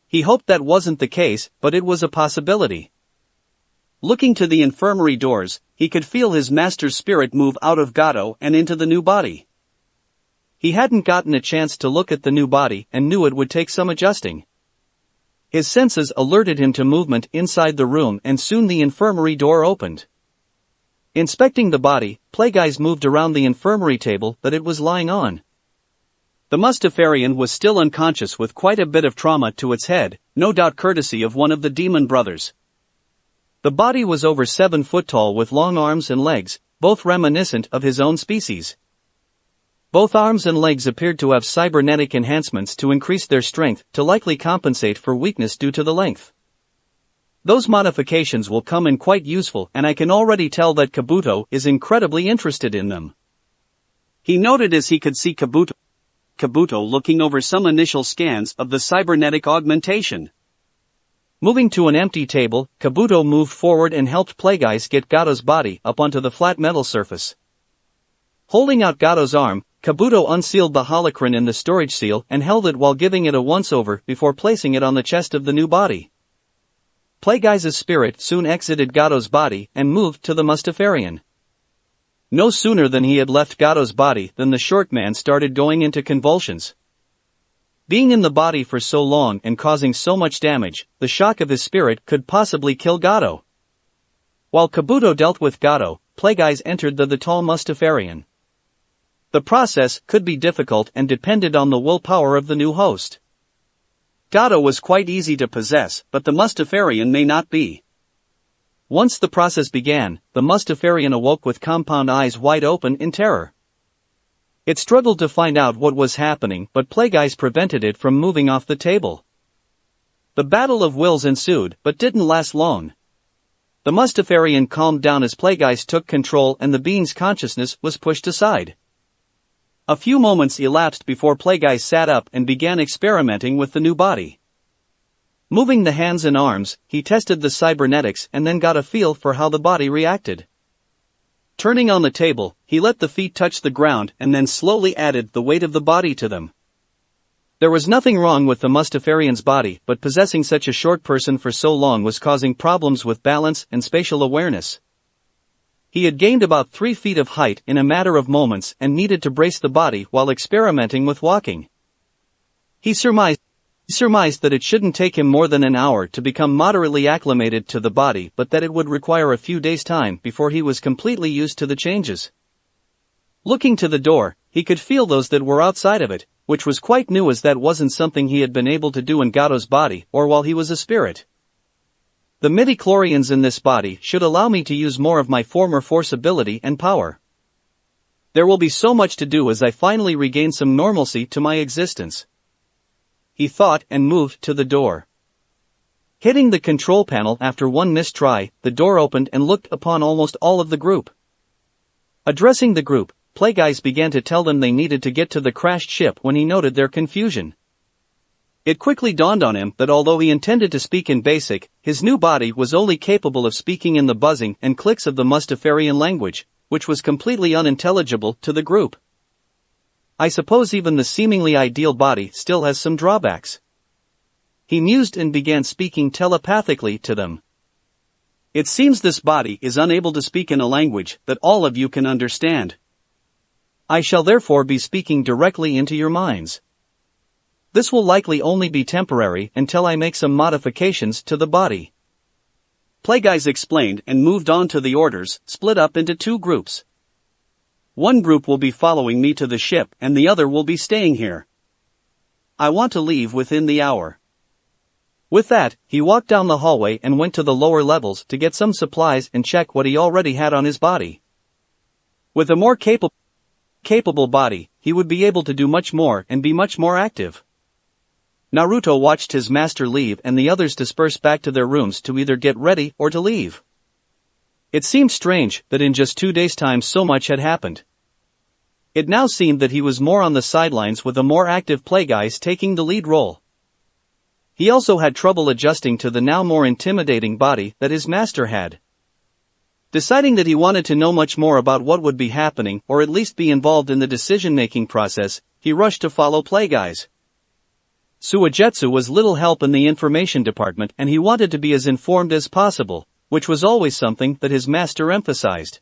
He hoped that wasn't the case, but it was a possibility. Looking to the infirmary doors, he could feel his master's spirit move out of Gado and into the new body. He hadn't gotten a chance to look at the new body and knew it would take some adjusting. His senses alerted him to movement inside the room and soon the infirmary door opened. Inspecting the body, Plagueis moved around the infirmary table that it was lying on. The Mustafarian was still unconscious with quite a bit of trauma to its head, no doubt courtesy of one of the demon brothers. The body was over 7 foot tall with long arms and legs, both reminiscent of his own species. Both arms and legs appeared to have cybernetic enhancements to increase their strength to likely compensate for weakness due to the length. Those modifications will come in quite useful and I can already tell that Kabuto is incredibly interested in them. He noted as he could see Kabuto looking over some initial scans of the cybernetic augmentation. Moving to an empty table, Kabuto moved forward and helped Plagueis get Gado's body up onto the flat metal surface. Holding out Gado's arm, Kabuto unsealed the holocron in the storage seal and held it while giving it a once-over before placing it on the chest of the new body. Plagueis' spirit soon exited Gado's body and moved to the Mustafarian. No sooner than he had left Gado's body than the short man started going into convulsions. Being in the body for so long and causing so much damage, the shock of his spirit could possibly kill Gado. While Kabuto dealt with Gado, Plagueis entered the tall Mustafarian. The process could be difficult and depended on the willpower of the new host. Gado was quite easy to possess, but the Mustafarian may not be. Once the process began, the Mustafarian awoke with compound eyes wide open in terror. It struggled to find out what was happening, but Plagueis prevented it from moving off the table. The battle of wills ensued, but didn't last long. The Mustafarian calmed down as Plagueis took control and the being's consciousness was pushed aside. A few moments elapsed before Plagueis sat up and began experimenting with the new body. Moving the hands and arms, he tested the cybernetics and then got a feel for how the body reacted. Turning on the table, he let the feet touch the ground and then slowly added the weight of the body to them. There was nothing wrong with the Mustafarian's body, but possessing such a short person for so long was causing problems with balance and spatial awareness. He had gained about 3 feet of height in a matter of moments and needed to brace the body while experimenting with walking. He surmised that it shouldn't take him more than an hour to become moderately acclimated to the body, but that it would require a few days' time before he was completely used to the changes. Looking to the door, he could feel those that were outside of it, which was quite new as that wasn't something he had been able to do in Gato's body or while he was a spirit. The midichlorians in this body should allow me to use more of my former force ability and power. There will be so much to do as I finally regain some normalcy to my existence. He thought and moved to the door. Hitting the control panel after one missed try, the door opened and looked upon almost all of the group. Addressing the group, Plagueis began to tell them they needed to get to the crashed ship when he noted their confusion. It quickly dawned on him that although he intended to speak in Basic, his new body was only capable of speaking in the buzzing and clicks of the Mustafarian language, which was completely unintelligible to the group. I suppose even the seemingly ideal body still has some drawbacks. He mused and began speaking telepathically to them. It seems this body is unable to speak in a language that all of you can understand. I shall therefore be speaking directly into your minds. This will likely only be temporary until I make some modifications to the body. Plagueis explained and moved on to the orders, split up into 2 groups. One group will be following me to the ship and the other will be staying here. I want to leave within the hour. With that, he walked down the hallway and went to the lower levels to get some supplies and check what he already had on his body. With a more capable body, he would be able to do much more and be much more active. Naruto watched his master leave and the others disperse back to their rooms to either get ready or to leave. It seemed strange that in just 2 days' time so much had happened. It now seemed that he was more on the sidelines with a more active Plagueis taking the lead role. He also had trouble adjusting to the now more intimidating body that his master had. Deciding that he wanted to know much more about what would be happening or at least be involved in the decision-making process, he rushed to follow Plagueis. Suigetsu was little help in the information department and he wanted to be as informed as possible, which was always something that his master emphasized.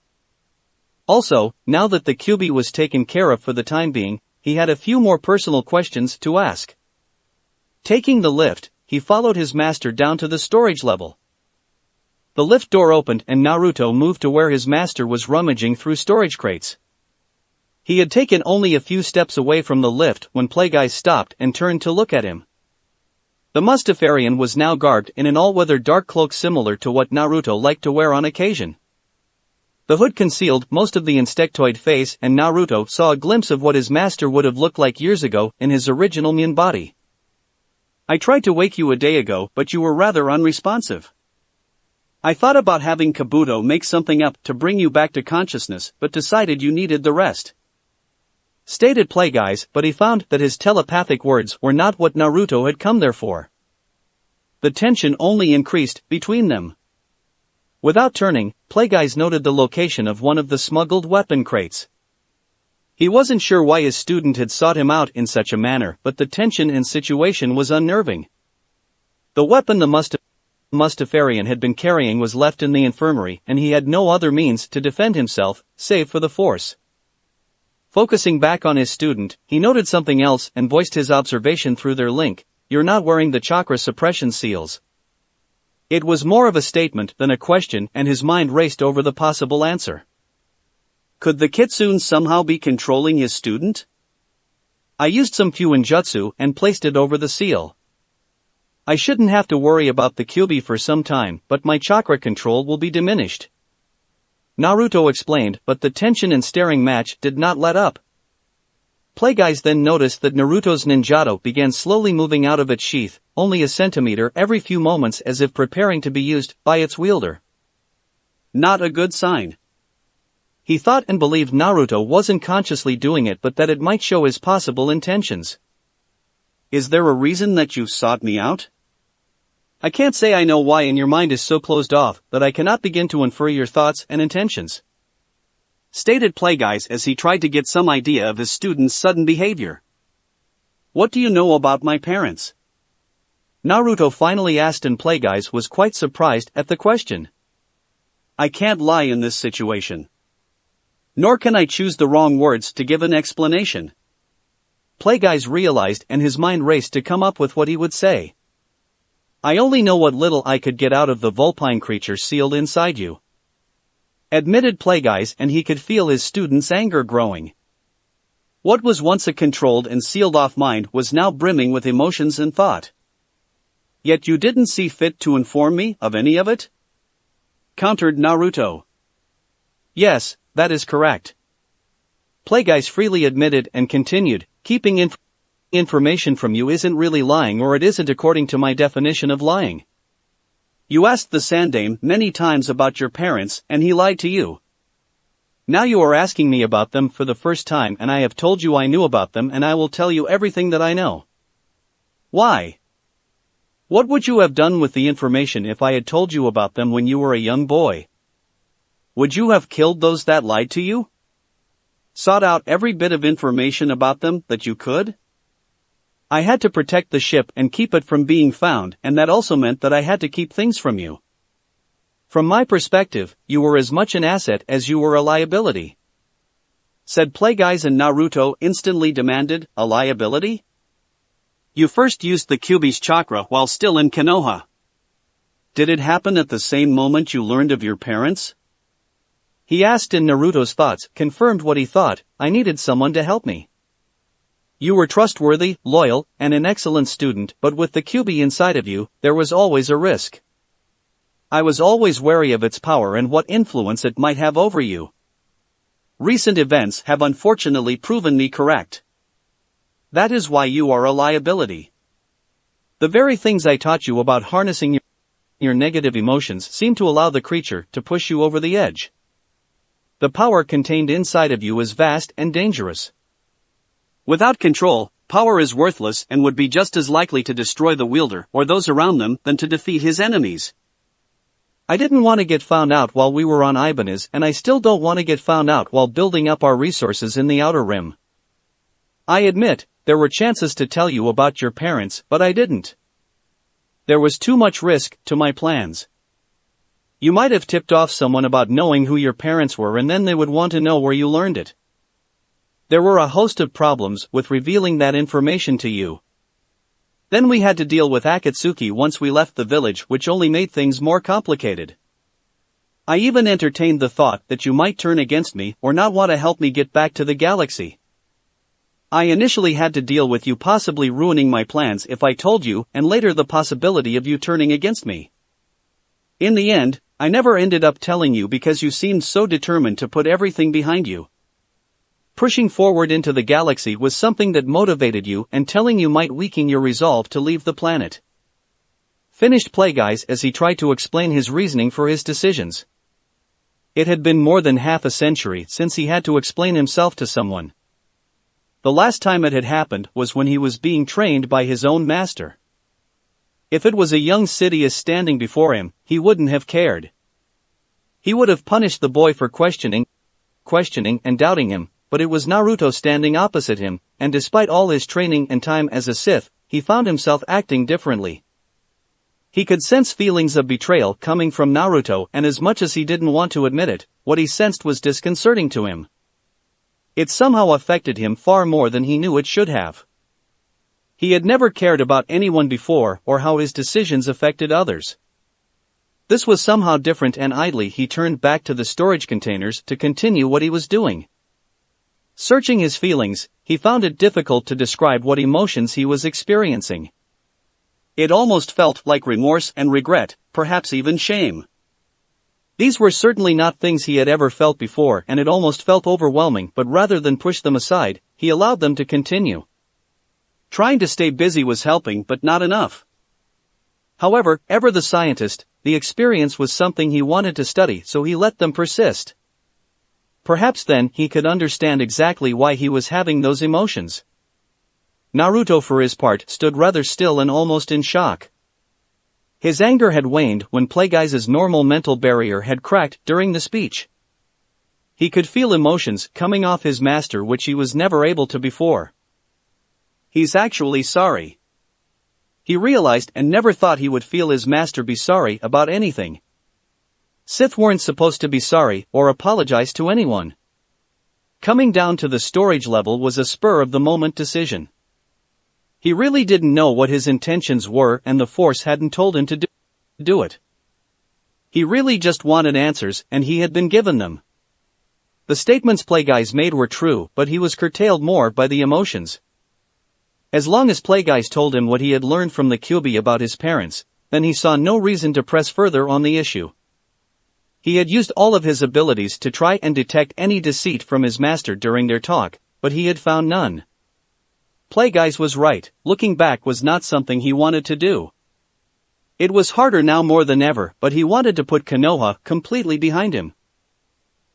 Also, now that the QB was taken care of for the time being, he had a few more personal questions to ask. Taking the lift, he followed his master down to the storage level. The lift door opened and Naruto moved to where his master was rummaging through storage crates. He had taken only a few steps away from the lift when Plagueis stopped and turned to look at him. The Mustafarian was now garbed in an all-weather dark cloak similar to what Naruto liked to wear on occasion. The hood concealed most of the insectoid face and Naruto saw a glimpse of what his master would have looked like years ago in his original Min body. I tried to wake you a day ago but you were rather unresponsive. I thought about having Kabuto make something up to bring you back to consciousness but decided you needed the rest. Stated Plagueis, but he found that his telepathic words were not what Naruto had come there for. The tension only increased between them. Without turning, Plagueis noted the location of one of the smuggled weapon crates. He wasn't sure why his student had sought him out in such a manner, but the tension and situation was unnerving. The weapon the Mustafarian had been carrying was left in the infirmary and he had no other means to defend himself, save for the force. Focusing back on his student, he noted something else and voiced his observation through their link: "You're not wearing the chakra suppression seals." It was more of a statement than a question and his mind raced over the possible answer. Could the Kitsune somehow be controlling his student? I used some Fuinjutsu and placed it over the seal. I shouldn't have to worry about the QB for some time, but my chakra control will be diminished. Naruto explained, but the tension and staring match did not let up. Plagueis then noticed that Naruto's ninjato began slowly moving out of its sheath, only a centimeter every few moments as if preparing to be used by its wielder. Not a good sign. He thought and believed Naruto wasn't consciously doing it but that it might show his possible intentions. Is there a reason that you sought me out? I can't say I know why, and your mind is so closed off that I cannot begin to infer your thoughts and intentions. stated Plagueyes as he tried to get some idea of his student's sudden behavior. "What do you know about my parents?" Naruto finally asked, and Plagueyes was quite surprised at the question. "I can't lie in this situation. Nor can I choose the wrong words to give an explanation." Plagueyes realized, and his mind raced to come up with what he would say. "I only know what little I could get out of the vulpine creature sealed inside you," admitted Plagueyes, and he could feel his student's anger growing. What was once a controlled and sealed-off mind was now brimming with emotions and thought. "Yet you didn't see fit to inform me of any of it?" countered Naruto. "Yes, that is correct," Plagueyes freely admitted, and continued, "Keeping information from you isn't really lying, or it isn't according to my definition of lying. You asked the Sandaime many times about your parents, and he lied to you. Now you are asking me about them for the first time, and I have told you I knew about them, and I will tell you everything that I know." "Why? What would you have done with the information if I had told you about them when you were a young boy? Would you have killed those that lied to you? Sought out every bit of information about them that you could? I had to protect the ship and keep it from being found, and that also meant that I had to keep things from you. From my perspective, you were as much an asset as you were a liability," said Plagueyes, and Naruto instantly demanded, "A liability? You first used the Kyuubi's chakra while still in Konoha. Did it happen at the same moment you learned of your parents?" he asked, and Naruto's thoughts confirmed what he thought. "I needed someone to help me. You were trustworthy, loyal, and an excellent student, but with the Kyuubi inside of you, there was always a risk. I was always wary of its power and what influence it might have over you. Recent events have unfortunately proven me correct. That is why you are a liability. The very things I taught you about harnessing your negative emotions seem to allow the creature to push you over the edge. The power contained inside of you is vast and dangerous. Without control, power is worthless and would be just as likely to destroy the wielder or those around them than to defeat his enemies. I didn't want to get found out while we were on Ibanez, and I still don't want to get found out while building up our resources in the Outer Rim. I admit, there were chances to tell you about your parents, but I didn't. There was too much risk to my plans. You might have tipped off someone about knowing who your parents were, and then they would want to know where you learned it. There were a host of problems with revealing that information to you. Then we had to deal with Akatsuki once we left the village, which only made things more complicated. I even entertained the thought that you might turn against me or not want to help me get back to the galaxy. I initially had to deal with you possibly ruining my plans if I told you, and later the possibility of you turning against me. In the end, I never ended up telling you because you seemed so determined to put everything behind you. Pushing forward into the galaxy was something that motivated you, and telling you might weaken your resolve to leave the planet," finished Plagueyes as he tried to explain his reasoning for his decisions. It had been more than half a century since he had to explain himself to someone. The last time it had happened was when he was being trained by his own master. If it was a young Sidious standing before him, he wouldn't have cared. He would have punished the boy for questioning and doubting him. But it was Naruto standing opposite him, and despite all his training and time as a Sith, he found himself acting differently. He could sense feelings of betrayal coming from Naruto, and as much as he didn't want to admit it, what he sensed was disconcerting to him. It somehow affected him far more than he knew it should have. He had never cared about anyone before or how his decisions affected others. This was somehow different, and idly he turned back to the storage containers to continue what he was doing. Searching his feelings, he found it difficult to describe what emotions he was experiencing. It almost felt like remorse and regret, perhaps even shame. These were certainly not things he had ever felt before, and it almost felt overwhelming, but rather than push them aside, he allowed them to continue. Trying to stay busy was helping, but not enough. However, ever the scientist, the experience was something he wanted to study, so he let them persist. Perhaps then he could understand exactly why he was having those emotions. Naruto, for his part, stood rather still and almost in shock. His anger had waned when Plagueyes' normal mental barrier had cracked during the speech. He could feel emotions coming off his master which he was never able to before. He's actually sorry. He realized and never thought he would feel his master be sorry about anything. Sith weren't supposed to be sorry or apologize to anyone. Coming down to the storage level was a spur-of-the-moment decision. He really didn't know what his intentions were and the Force hadn't told him to do it. He really just wanted answers and he had been given them. The statements Plagueis made were true, but he was curtailed more by the emotions. As long as Plagueis told him what he had learned from the QB about his parents, then he saw no reason to press further on the issue. He had used all of his abilities to try and detect any deceit from his master during their talk, but he had found none. Plagueis was right, looking back was not something he wanted to do. It was harder now more than ever, but he wanted to put Konoha completely behind him.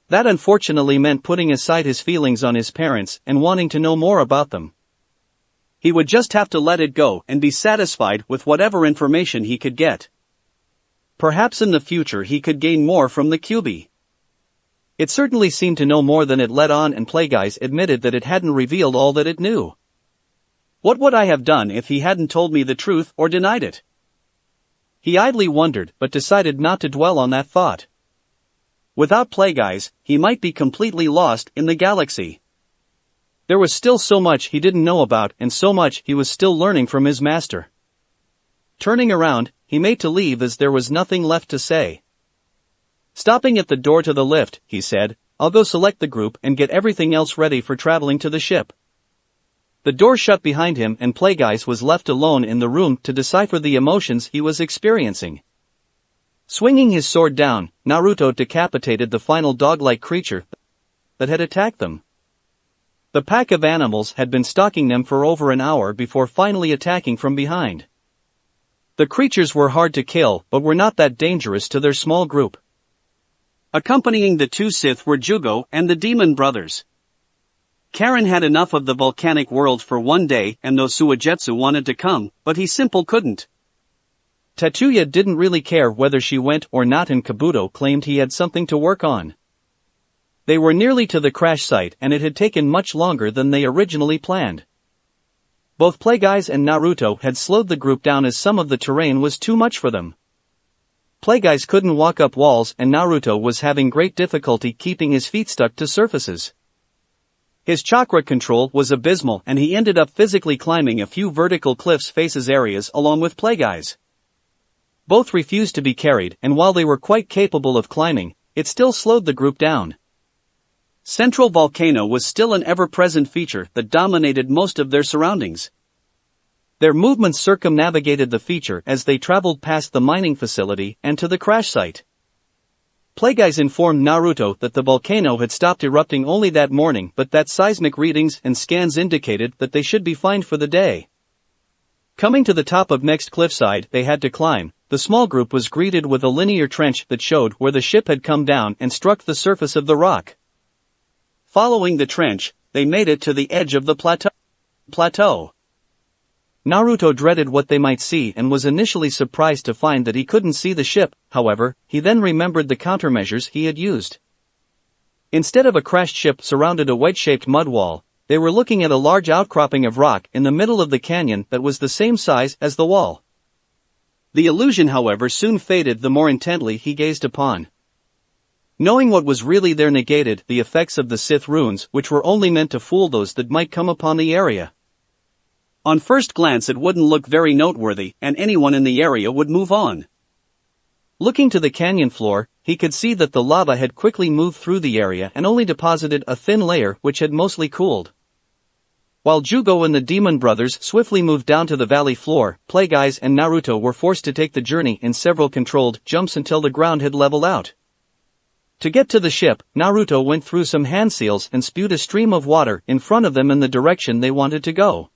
That unfortunately meant putting aside his feelings on his parents and wanting to know more about them. He would just have to let it go and be satisfied with whatever information he could get. Perhaps in the future he could gain more from the QB. It certainly seemed to know more than it let on, and Plagueis admitted that it hadn't revealed all that it knew. What would I have done if he hadn't told me the truth or denied it? He idly wondered, but decided not to dwell on that thought. Without Plagueis, he might be completely lost in the galaxy. There was still so much he didn't know about and so much he was still learning from his master. Turning around, he made to leave as there was nothing left to say. Stopping at the door to the lift, he said, "I'll go select the group and get everything else ready for traveling to the ship." The door shut behind him and Plagueis was left alone in the room to decipher the emotions he was experiencing. Swinging his sword down, Naruto decapitated the final dog-like creature that had attacked them. The pack of animals had been stalking them for over an hour before finally attacking from behind. The creatures were hard to kill but were not that dangerous to their small group. Accompanying the two Sith were Jugo and the Demon Brothers. Karen had enough of the volcanic world for one day and though Suigetsu wanted to come, but he simply couldn't. Tatsuya didn't really care whether she went or not and Kabuto claimed he had something to work on. They were nearly to the crash site and it had taken much longer than they originally planned. Both Plagueis and Naruto had slowed the group down as some of the terrain was too much for them. Plagueis couldn't walk up walls and Naruto was having great difficulty keeping his feet stuck to surfaces. His chakra control was abysmal and he ended up physically climbing a few vertical cliffs faces areas along with Plagueis. Both refused to be carried and while they were quite capable of climbing, it still slowed the group down. Central Volcano was still an ever-present feature that dominated most of their surroundings. Their movements circumnavigated the feature as they traveled past the mining facility and to the crash site. Plagueis informed Naruto that the volcano had stopped erupting only that morning but that seismic readings and scans indicated that they should be fine for the day. Coming to the top of next cliffside they had to climb, the small group was greeted with a linear trench that showed where the ship had come down and struck the surface of the rock. Following the trench, they made it to the edge of the plateau. Naruto dreaded what they might see and was initially surprised to find that he couldn't see the ship, however, he then remembered the countermeasures he had used. Instead of a crashed ship surrounded a wedge-shaped mud wall, they were looking at a large outcropping of rock in the middle of the canyon that was the same size as the wall. The illusion, however, soon faded the more intently he gazed upon. Knowing what was really there negated the effects of the Sith runes which were only meant to fool those that might come upon the area. On first glance it wouldn't look very noteworthy and anyone in the area would move on. Looking to the canyon floor, he could see that the lava had quickly moved through the area and only deposited a thin layer which had mostly cooled. While Jugo and the Demon Brothers swiftly moved down to the valley floor, Plagueis and Naruto were forced to take the journey in several controlled jumps until the ground had leveled out. To get to the ship, Naruto went through some hand seals and spewed a stream of water in front of them in the direction they wanted to go.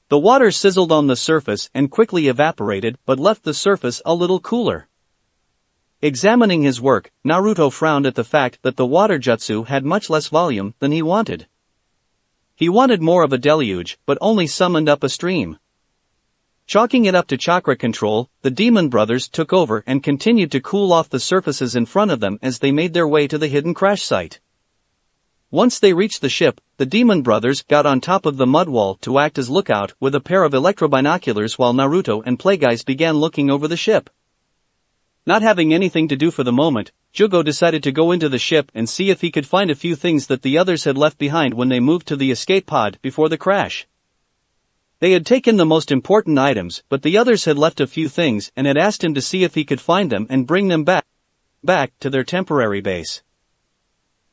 The water sizzled on the surface and quickly evaporated but left the surface a little cooler. Examining his work, Naruto frowned at the fact that the water jutsu had much less volume than he wanted. He wanted more of a deluge, but only summoned up a stream. Chalking it up to chakra control, the demon brothers took over and continued to cool off the surfaces in front of them as they made their way to the hidden crash site. Once they reached the ship, the demon brothers got on top of the mud wall to act as lookout with a pair of electrobinoculars while Naruto and Playguys began looking over the ship. Not having anything to do for the moment, Jugo decided to go into the ship and see if he could find a few things that the others had left behind when they moved to the escape pod before the crash. They had taken the most important items, but the others had left a few things and had asked him to see if he could find them and bring them back to their temporary base.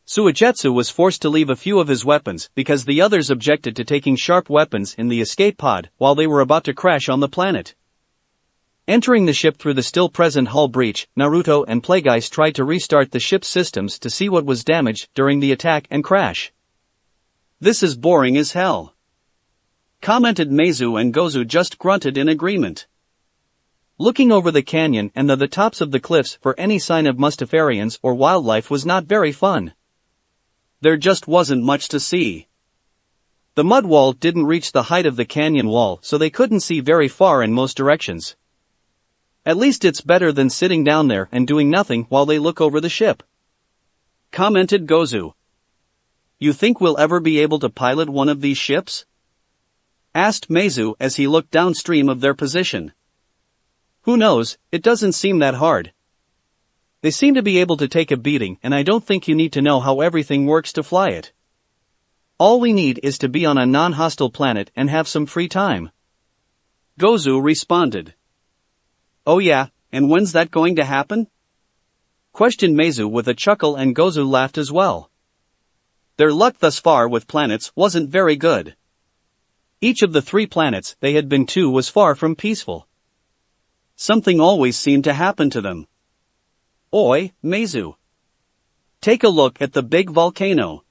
Suigetsu was forced to leave a few of his weapons because the others objected to taking sharp weapons in the escape pod while they were about to crash on the planet. Entering the ship through the still-present hull breach, Naruto and Playguys tried to restart the ship's systems to see what was damaged during the attack and crash. "This is boring as hell," commented Meizu, and Gozu just grunted in agreement. Looking over the canyon and the tops of the cliffs for any sign of Mustafarians or wildlife was not very fun. There just wasn't much to see. The mud wall didn't reach the height of the canyon wall, so they couldn't see very far in most directions. At least it's better than sitting down there and doing nothing while they look over the ship, commented Gozu. "You think we'll ever be able to pilot one of these ships?" asked Meizu as he looked downstream of their position. "Who knows, it doesn't seem that hard. They seem to be able to take a beating, and I don't think you need to know how everything works to fly it. All we need is to be on a non-hostile planet and have some free time," Gozu responded. "Oh yeah, and when's that going to happen?" questioned Meizu with a chuckle, and Gozu laughed as well. Their luck thus far with planets wasn't very good. Each of the 3 planets they had been to was far from peaceful. Something always seemed to happen to them. "Oi, Meizu. Take a look at the big volcano,"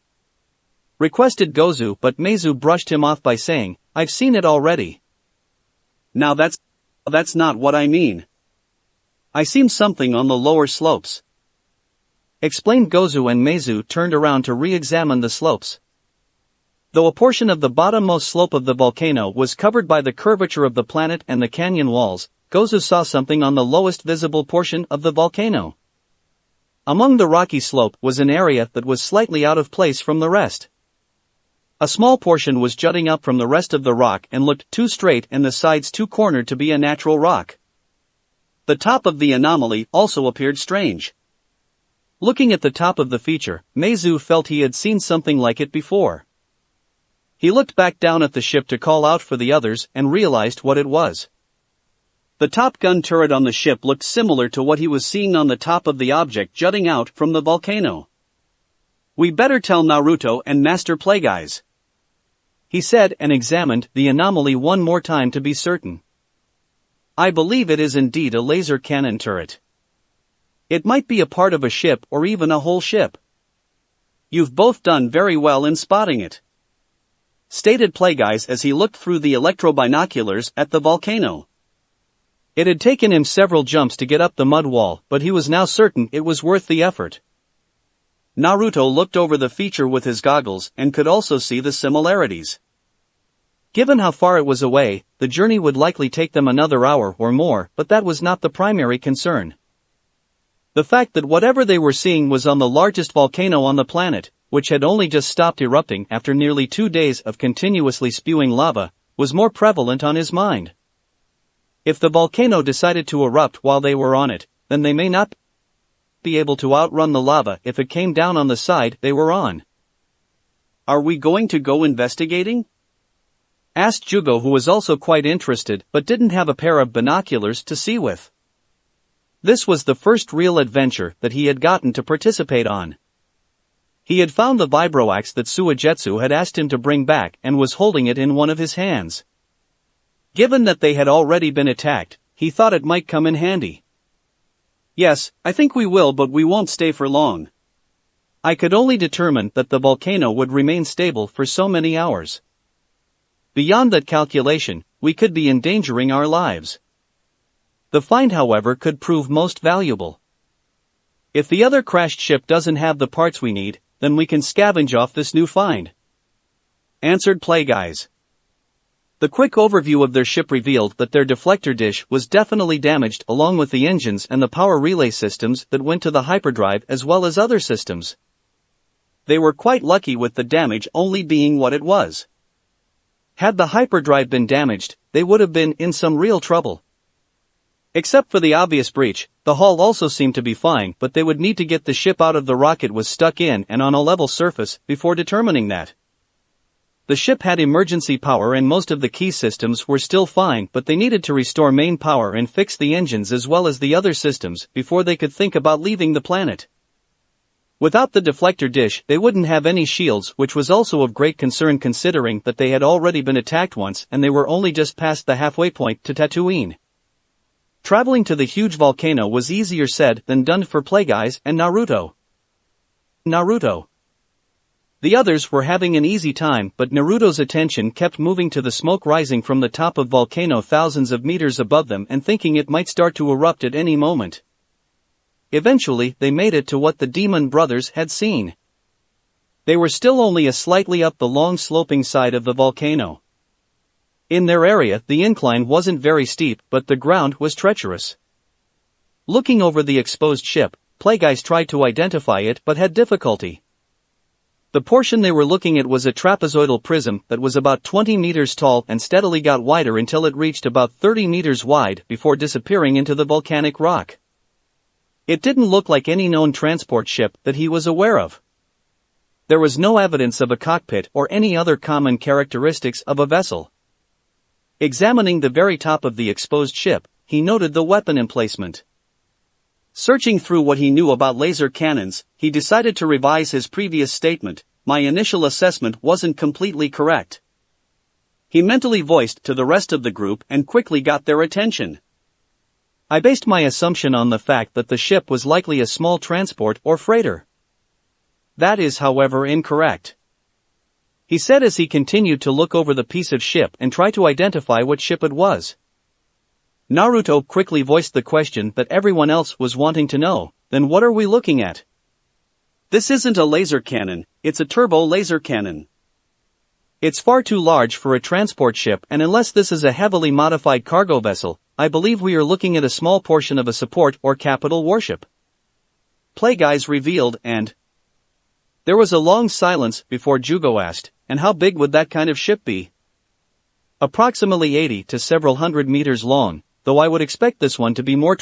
requested Gozu, but Meizu brushed him off by saying, "I've seen it already." "Now that's not what I mean. I seen something on the lower slopes," explained Gozu, and Meizu turned around to re-examine the slopes. Though a portion of the bottommost slope of the volcano was covered by the curvature of the planet and the canyon walls, Gozu saw something on the lowest visible portion of the volcano. Among the rocky slope was an area that was slightly out of place from the rest. A small portion was jutting up from the rest of the rock and looked too straight and the sides too cornered to be a natural rock. The top of the anomaly also appeared strange. Looking at the top of the feature, Meizu felt he had seen something like it before. He looked back down at the ship to call out for the others and realized what it was. The top gun turret on the ship looked similar to what he was seeing on the top of the object jutting out from the volcano. "We better tell Naruto and Master Playguys," he said, and examined the anomaly one more time to be certain. "I believe it is indeed a laser cannon turret. It might be a part of a ship or even a whole ship. You've both done very well in spotting it," stated Playguys as he looked through the electrobinoculars at the volcano. It had taken him several jumps to get up the mud wall, but he was now certain it was worth the effort. Naruto looked over the feature with his goggles and could also see the similarities. Given how far it was away, the journey would likely take them another hour or more, but that was not the primary concern. The fact that whatever they were seeing was on the largest volcano on the planet, which had only just stopped erupting after nearly 2 days of continuously spewing lava, was more prevalent on his mind. If the volcano decided to erupt while they were on it, then they may not be able to outrun the lava if it came down on the side they were on. "Are we going to go investigating?" asked Jugo, who was also quite interested but didn't have a pair of binoculars to see with. This was the first real adventure that he had gotten to participate on. He had found the vibroaxe that Suigetsu had asked him to bring back and was holding it in one of his hands. Given that they had already been attacked, he thought it might come in handy. "Yes, I think we will, but we won't stay for long. I could only determine that the volcano would remain stable for so many hours. Beyond that calculation, we could be endangering our lives. The find, however, could prove most valuable. If the other crashed ship doesn't have the parts we need, then we can scavenge off this new find," answered Playguys. The quick overview of their ship revealed that their deflector dish was definitely damaged along with the engines and the power relay systems that went to the hyperdrive as well as other systems. They were quite lucky with the damage only being what it was. Had the hyperdrive been damaged, they would have been in some real trouble. Except for the obvious breach, the hull also seemed to be fine, but they would need to get the ship out of the rocket was stuck in and on a level surface before determining that. The ship had emergency power and most of the key systems were still fine, but they needed to restore main power and fix the engines as well as the other systems before they could think about leaving the planet. Without the deflector dish, they wouldn't have any shields, which was also of great concern considering that they had already been attacked once and they were only just past the halfway point to Tatooine. Traveling to the huge volcano was easier said than done for Plagueis and Naruto. The others were having an easy time, but Naruto's attention kept moving to the smoke rising from the top of volcano thousands of meters above them and thinking it might start to erupt at any moment. Eventually, they made it to what the demon brothers had seen. They were still only a slightly up the long sloping side of the volcano. In their area, the incline wasn't very steep, but the ground was treacherous. Looking over the exposed ship, Plagueis tried to identify it but had difficulty. The portion they were looking at was a trapezoidal prism that was about 20 meters tall and steadily got wider until it reached about 30 meters wide before disappearing into the volcanic rock. It didn't look like any known transport ship that he was aware of. There was no evidence of a cockpit or any other common characteristics of a vessel. Examining the very top of the exposed ship, he noted the weapon emplacement. Searching through what he knew about laser cannons, he decided to revise his previous statement. My initial assessment wasn't completely correct. He mentally voiced to the rest of the group and quickly got their attention. I based my assumption on the fact that the ship was likely a small transport or freighter. That is, however, incorrect. He said as he continued to look over the piece of ship and try to identify what ship it was. Naruto quickly voiced the question that everyone else was wanting to know, then what are we looking at? This isn't a laser cannon, it's a turbo laser cannon. It's far too large for a transport ship, and unless this is a heavily modified cargo vessel, I believe we are looking at a small portion of a support or capital warship. Plagueis revealed, and there was a long silence before Jugo asked, and how big would that kind of ship be? Approximately 80 to several hundred meters long, though I would expect this one to be more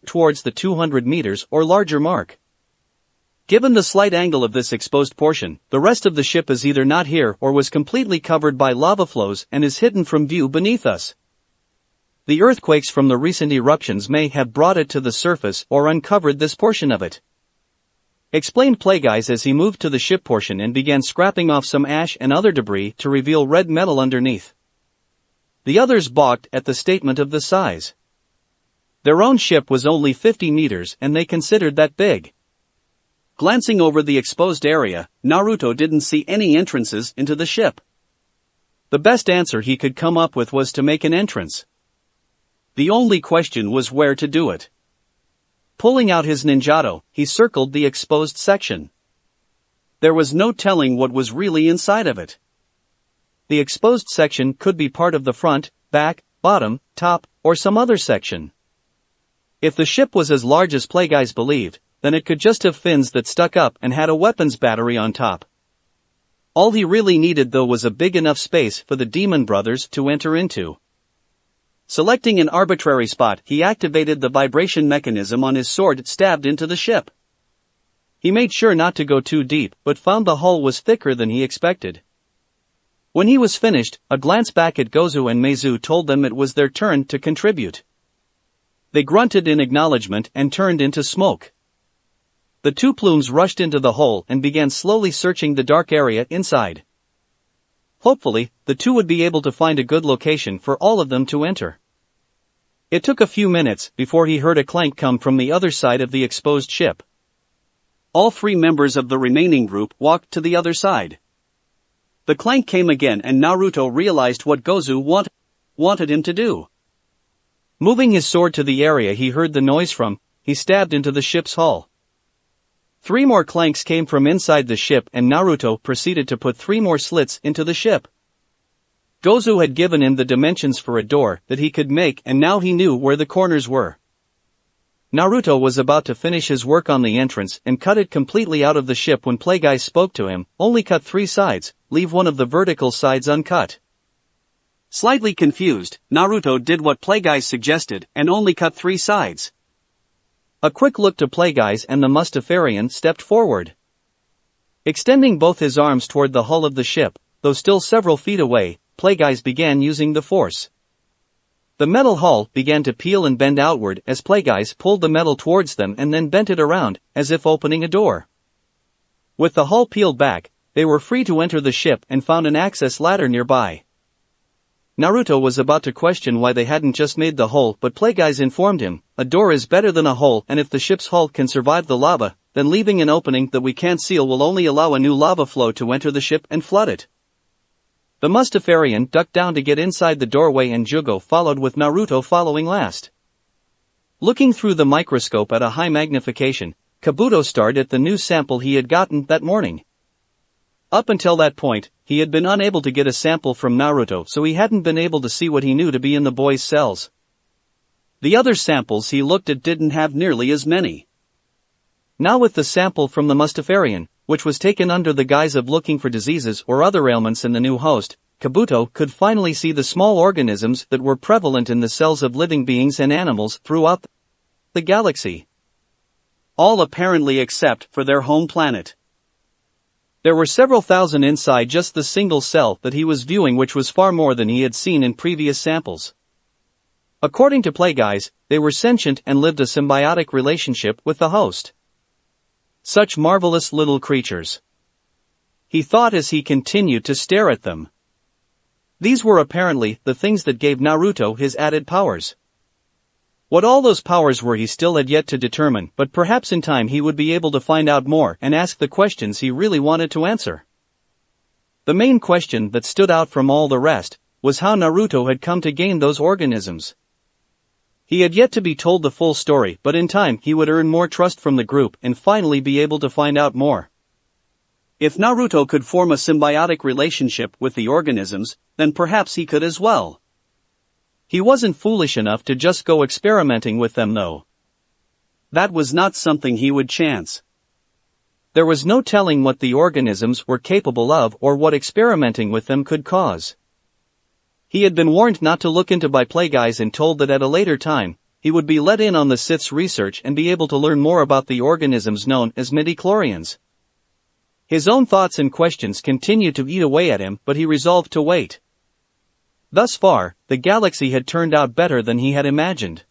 towards the 200 meters or larger mark. Given the slight angle of this exposed portion, the rest of the ship is either not here or was completely covered by lava flows and is hidden from view beneath us. The earthquakes from the recent eruptions may have brought it to the surface or uncovered this portion of it. Explained Plagueis as he moved to the ship portion and began scrapping off some ash and other debris to reveal red metal underneath. The others balked at the statement of the size. Their own ship was only 50 meters and they considered that big. Glancing over the exposed area, Naruto didn't see any entrances into the ship. The best answer he could come up with was to make an entrance. The only question was where to do it. Pulling out his ninjato, he circled the exposed section. There was no telling what was really inside of it. The exposed section could be part of the front, back, bottom, top, or some other section. If the ship was as large as Plagueis believed, then it could just have fins that stuck up and had a weapons battery on top. All he really needed though was a big enough space for the demon brothers to enter into. Selecting an arbitrary spot, he activated the vibration mechanism on his sword stabbed into the ship. He made sure not to go too deep, but found the hull was thicker than he expected. When he was finished, a glance back at Gozu and Meizu told them it was their turn to contribute. They grunted in acknowledgement and turned into smoke. The two plumes rushed into the hole and began slowly searching the dark area inside. Hopefully, the two would be able to find a good location for all of them to enter. It took a few minutes before he heard a clank come from the other side of the exposed ship. All three members of the remaining group walked to the other side. The clank came again and Naruto realized what Gozu wanted him to do. Moving his sword to the area he heard the noise from, he stabbed into the ship's hull. 3 more clanks came from inside the ship and Naruto proceeded to put 3 more slits into the ship. Gozu had given him the dimensions for a door that he could make, and now he knew where the corners were. Naruto was about to finish his work on the entrance and cut it completely out of the ship when Plagueis spoke to him. Only cut 3 sides, leave one of the vertical sides uncut. Slightly confused, Naruto did what Plagueis suggested and only cut 3 sides. A quick look to Plagueis and the Mustafarian stepped forward. Extending both his arms toward the hull of the ship, though still several feet away, Plagueis began using the force. The metal hull began to peel and bend outward as Plagueis pulled the metal towards them and then bent it around, as if opening a door. With the hull peeled back, they were free to enter the ship and found an access ladder nearby. Naruto was about to question why they hadn't just made the hole, but Plagueis informed him, a door is better than a hole, and if the ship's hull can survive the lava, then leaving an opening that we can't seal will only allow a new lava flow to enter the ship and flood it. The Mustafarian ducked down to get inside the doorway and Jugo followed with Naruto following last. Looking through the microscope at a high magnification, Kabuto stared at the new sample he had gotten that morning. Up until that point, he had been unable to get a sample from Naruto, so he hadn't been able to see what he knew to be in the boy's cells. The other samples he looked at didn't have nearly as many. Now with the sample from the Mustafarian, which was taken under the guise of looking for diseases or other ailments in the new host, Kabuto could finally see the small organisms that were prevalent in the cells of living beings and animals throughout the galaxy. All apparently except for their home planet. There were several thousand inside just the single cell that he was viewing, which was far more than he had seen in previous samples. According to Plagueis, they were sentient and lived a symbiotic relationship with the host. Such marvelous little creatures. He thought as he continued to stare at them. These were apparently the things that gave Naruto his added powers. What all those powers were he still had yet to determine, but perhaps in time he would be able to find out more and ask the questions he really wanted to answer. The main question that stood out from all the rest was how Naruto had come to gain those organisms. He had yet to be told the full story, but in time he would earn more trust from the group and finally be able to find out more. If Naruto could form a symbiotic relationship with the organisms, then perhaps he could as well. He wasn't foolish enough to just go experimenting with them though. That was not something he would chance. There was no telling what the organisms were capable of or what experimenting with them could cause. He had been warned not to look into by Plagueis and told that at a later time, he would be let in on the Sith's research and be able to learn more about the organisms known as midichlorians. His own thoughts and questions continued to eat away at him, but he resolved to wait. Thus far, the galaxy had turned out better than he had imagined.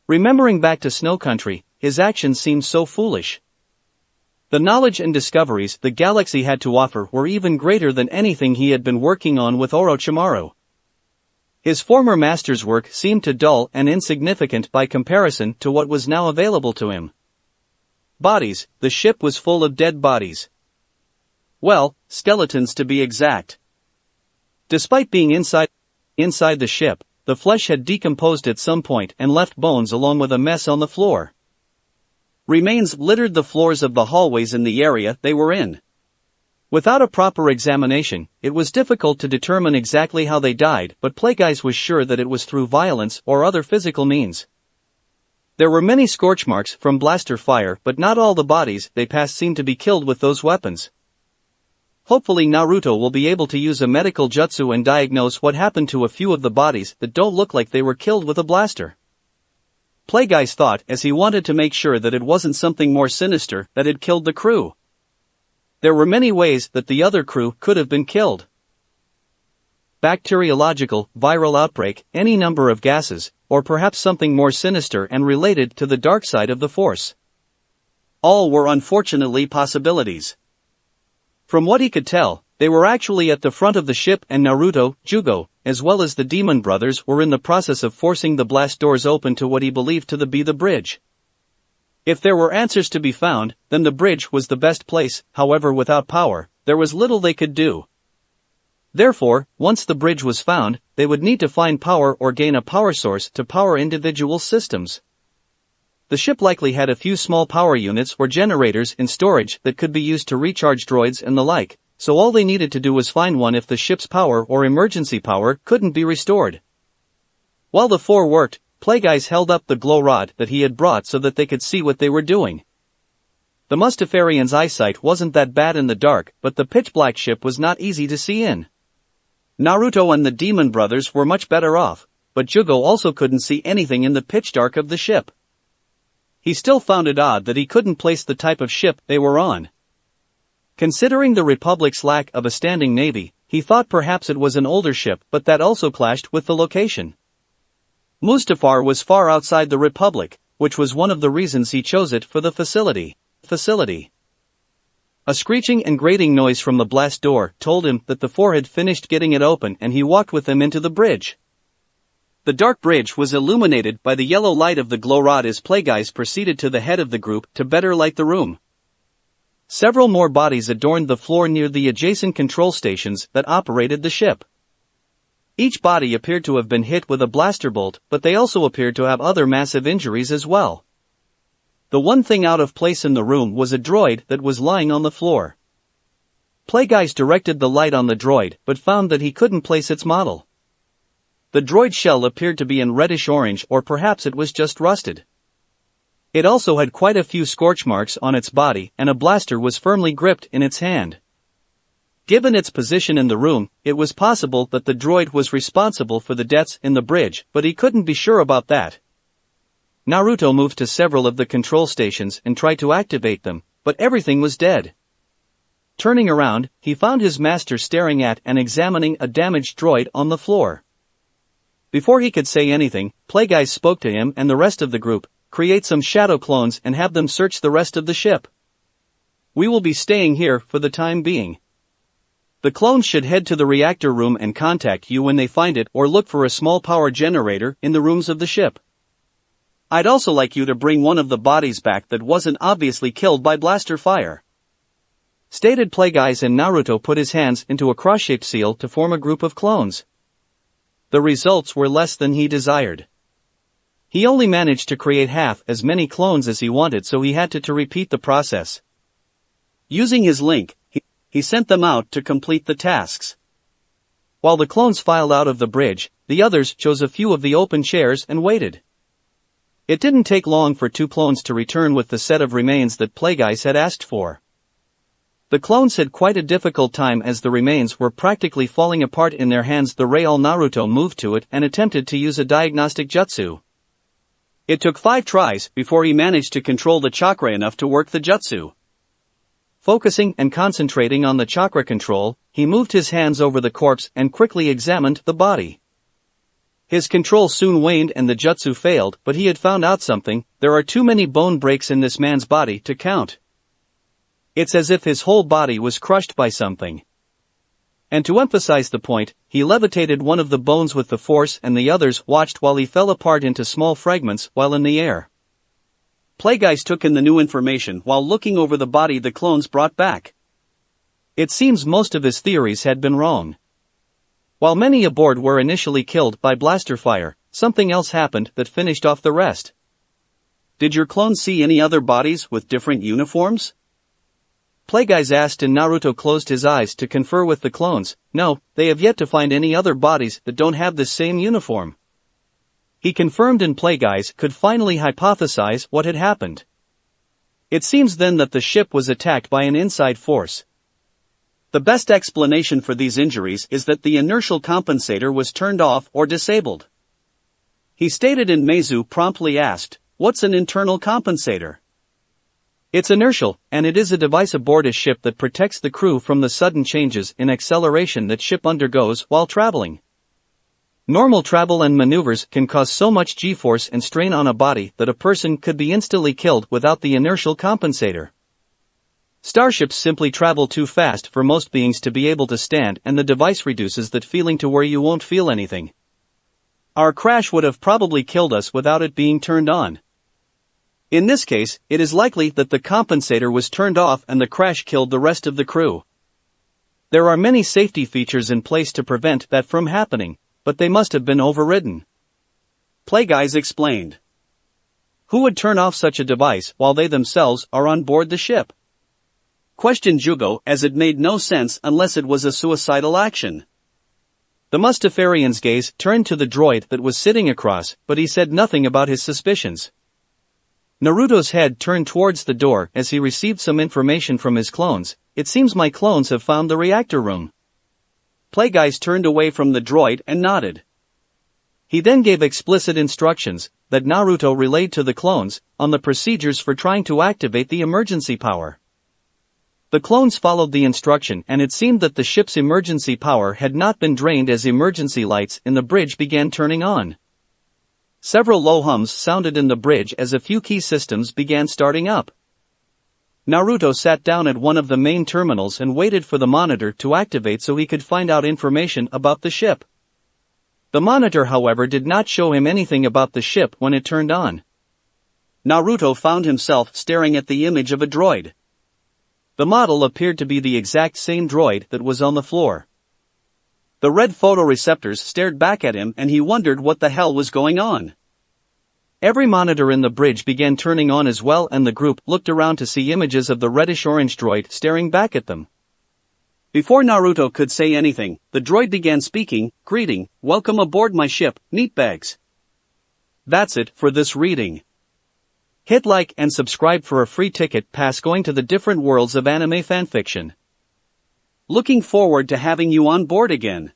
Remembering back to Snow Country, his actions seemed so foolish. The knowledge and discoveries the galaxy had to offer were even greater than anything he had been working on with Orochimaru. His former master's work seemed too dull and insignificant by comparison to what was now available to him. Bodies, the ship was full of dead bodies. Well, skeletons to be exact. Despite being inside the ship, the flesh had decomposed at some point and left bones along with a mess on the floor. Remains littered the floors of the hallways in the area they were in. Without a proper examination, it was difficult to determine exactly how they died, but Plagueis was sure that it was through violence or other physical means. There were many scorch marks from blaster fire, but not all the bodies they passed seemed to be killed with those weapons. Hopefully Naruto will be able to use a medical jutsu and diagnose what happened to a few of the bodies that don't look like they were killed with a blaster. Plagueis thought as he wanted to make sure that it wasn't something more sinister that had killed the crew. There were many ways that the other crew could have been killed. Bacteriological, viral outbreak, any number of gases, or perhaps something more sinister and related to the dark side of the Force. All were unfortunately possibilities. From what he could tell, they were actually at the front of the ship and Naruto, Jugo, as well as the Demon Brothers were in the process of forcing the blast doors open to what he believed to be the bridge. If there were answers to be found, then the bridge was the best place, however without power, there was little they could do. Therefore, once the bridge was found, they would need to find power or gain a power source to power individual systems. The ship likely had a few small power units or generators in storage that could be used to recharge droids and the like, so all they needed to do was find one if the ship's power or emergency power couldn't be restored. While the four worked, Plagueis held up the glow rod that he had brought so that they could see what they were doing. The Mustafarian's eyesight wasn't that bad in the dark, but the pitch-black ship was not easy to see in. Naruto and the Demon Brothers were much better off, but Jugo also couldn't see anything in the pitch dark of the ship. He still found it odd that he couldn't place the type of ship they were on. Considering the Republic's lack of a standing navy, he thought perhaps it was an older ship, but that also clashed with the location. Mustafar was far outside the Republic, which was one of the reasons he chose it for the facility. A screeching and grating noise from the blast door told him that the four had finished getting it open, and he walked with them into the bridge. The dark bridge was illuminated by the yellow light of the glow rod as Plagueis proceeded to the head of the group to better light the room. Several more bodies adorned the floor near the adjacent control stations that operated the ship. Each body appeared to have been hit with a blaster bolt, but they also appeared to have other massive injuries as well. The one thing out of place in the room was a droid that was lying on the floor. Plagueis directed the light on the droid, but found that he couldn't place its model. The droid shell appeared to be in reddish-orange, or perhaps it was just rusted. It also had quite a few scorch marks on its body, and a blaster was firmly gripped in its hand. Given its position in the room, it was possible that the droid was responsible for the deaths in the bridge, but he couldn't be sure about that. Naruto moved to several of the control stations and tried to activate them, but everything was dead. Turning around, he found his master staring at and examining a damaged droid on the floor. Before he could say anything, Plagueis spoke to him and the rest of the group, "Create some shadow clones and have them search the rest of the ship. We will be staying here for the time being. The clones should head to the reactor room and contact you when they find it, or look for a small power generator in the rooms of the ship. I'd also like you to bring one of the bodies back that wasn't obviously killed by blaster fire," stated Plagueis, and Naruto put his hands into a cross-shaped seal to form a group of clones. The results were less than he desired. He only managed to create half as many clones as he wanted, so he had to repeat the process. Using his link, he sent them out to complete the tasks. While the clones filed out of the bridge, the others chose a few of the open chairs and waited. It didn't take long for two clones to return with the set of remains that Plagueis had asked for. The clones had quite a difficult time as the remains were practically falling apart in their hands. The Real Naruto moved to it and attempted to use a diagnostic jutsu. It took 5 tries before he managed to control the chakra enough to work the jutsu. Focusing and concentrating on the chakra control, he moved his hands over the corpse and quickly examined the body. His control soon waned and the jutsu failed, but he had found out something: there are too many bone breaks in this man's body to count. It's as if his whole body was crushed by something. And to emphasize the point, he levitated one of the bones with the force, and the others watched while he fell apart into small fragments while in the air. Plagueis took in the new information while looking over the body the clones brought back. It seems most of his theories had been wrong. While many aboard were initially killed by blaster fire, something else happened that finished off the rest. "Did your clones see any other bodies with different uniforms?" Plagueis asked, and Naruto closed his eyes to confer with the clones. "No, they have yet to find any other bodies that don't have the same uniform." He confirmed, and Plagueis could finally hypothesize what had happened. It seems then that the ship was attacked by an inside force. The best explanation for these injuries is that the inertial compensator was turned off or disabled, he stated, and Meizu promptly asked, "What's an internal compensator?" "It's inertial, and it is a device aboard a ship that protects the crew from the sudden changes in acceleration that ship undergoes while traveling. Normal travel and maneuvers can cause so much g-force and strain on a body that a person could be instantly killed without the inertial compensator. Starships simply travel too fast for most beings to be able to stand, and the device reduces that feeling to where you won't feel anything. Our crash would have probably killed us without it being turned on. In this case, it is likely that the compensator was turned off and the crash killed the rest of the crew. There are many safety features in place to prevent that from happening, but they must have been overridden," Plagueis explained. "Who would turn off such a device while they themselves are on board the ship? questioned Jugo, as it made no sense unless it was a suicidal action. The Mustafarian's gaze turned to the droid that was sitting across, but he said nothing about his suspicions. Naruto's head turned towards the door as he received some information from his clones. It seems my clones have found the reactor room. Plagueis turned away from the droid and nodded. He then gave explicit instructions that Naruto relayed to the clones on the procedures for trying to activate the emergency power. The clones followed the instruction, and it seemed that the ship's emergency power had not been drained as emergency lights in the bridge began turning on. Several low hums sounded in the bridge as a few key systems began starting up. Naruto sat down at one of the main terminals and waited for the monitor to activate so he could find out information about the ship. The monitor, however, did not show him anything about the ship when it turned on. Naruto found himself staring at the image of a droid. The model appeared to be the exact same droid that was on the floor. The red photoreceptors stared back at him and he wondered what the hell was going on. Every monitor in the bridge began turning on as well, and the group looked around to see images of the reddish-orange droid staring back at them. Before Naruto could say anything, the droid began speaking. "Greeting, welcome aboard my ship, meatbags." That's it for this reading. Hit like and subscribe for a free ticket pass going to the different worlds of anime fanfiction. Looking forward to having you on board again.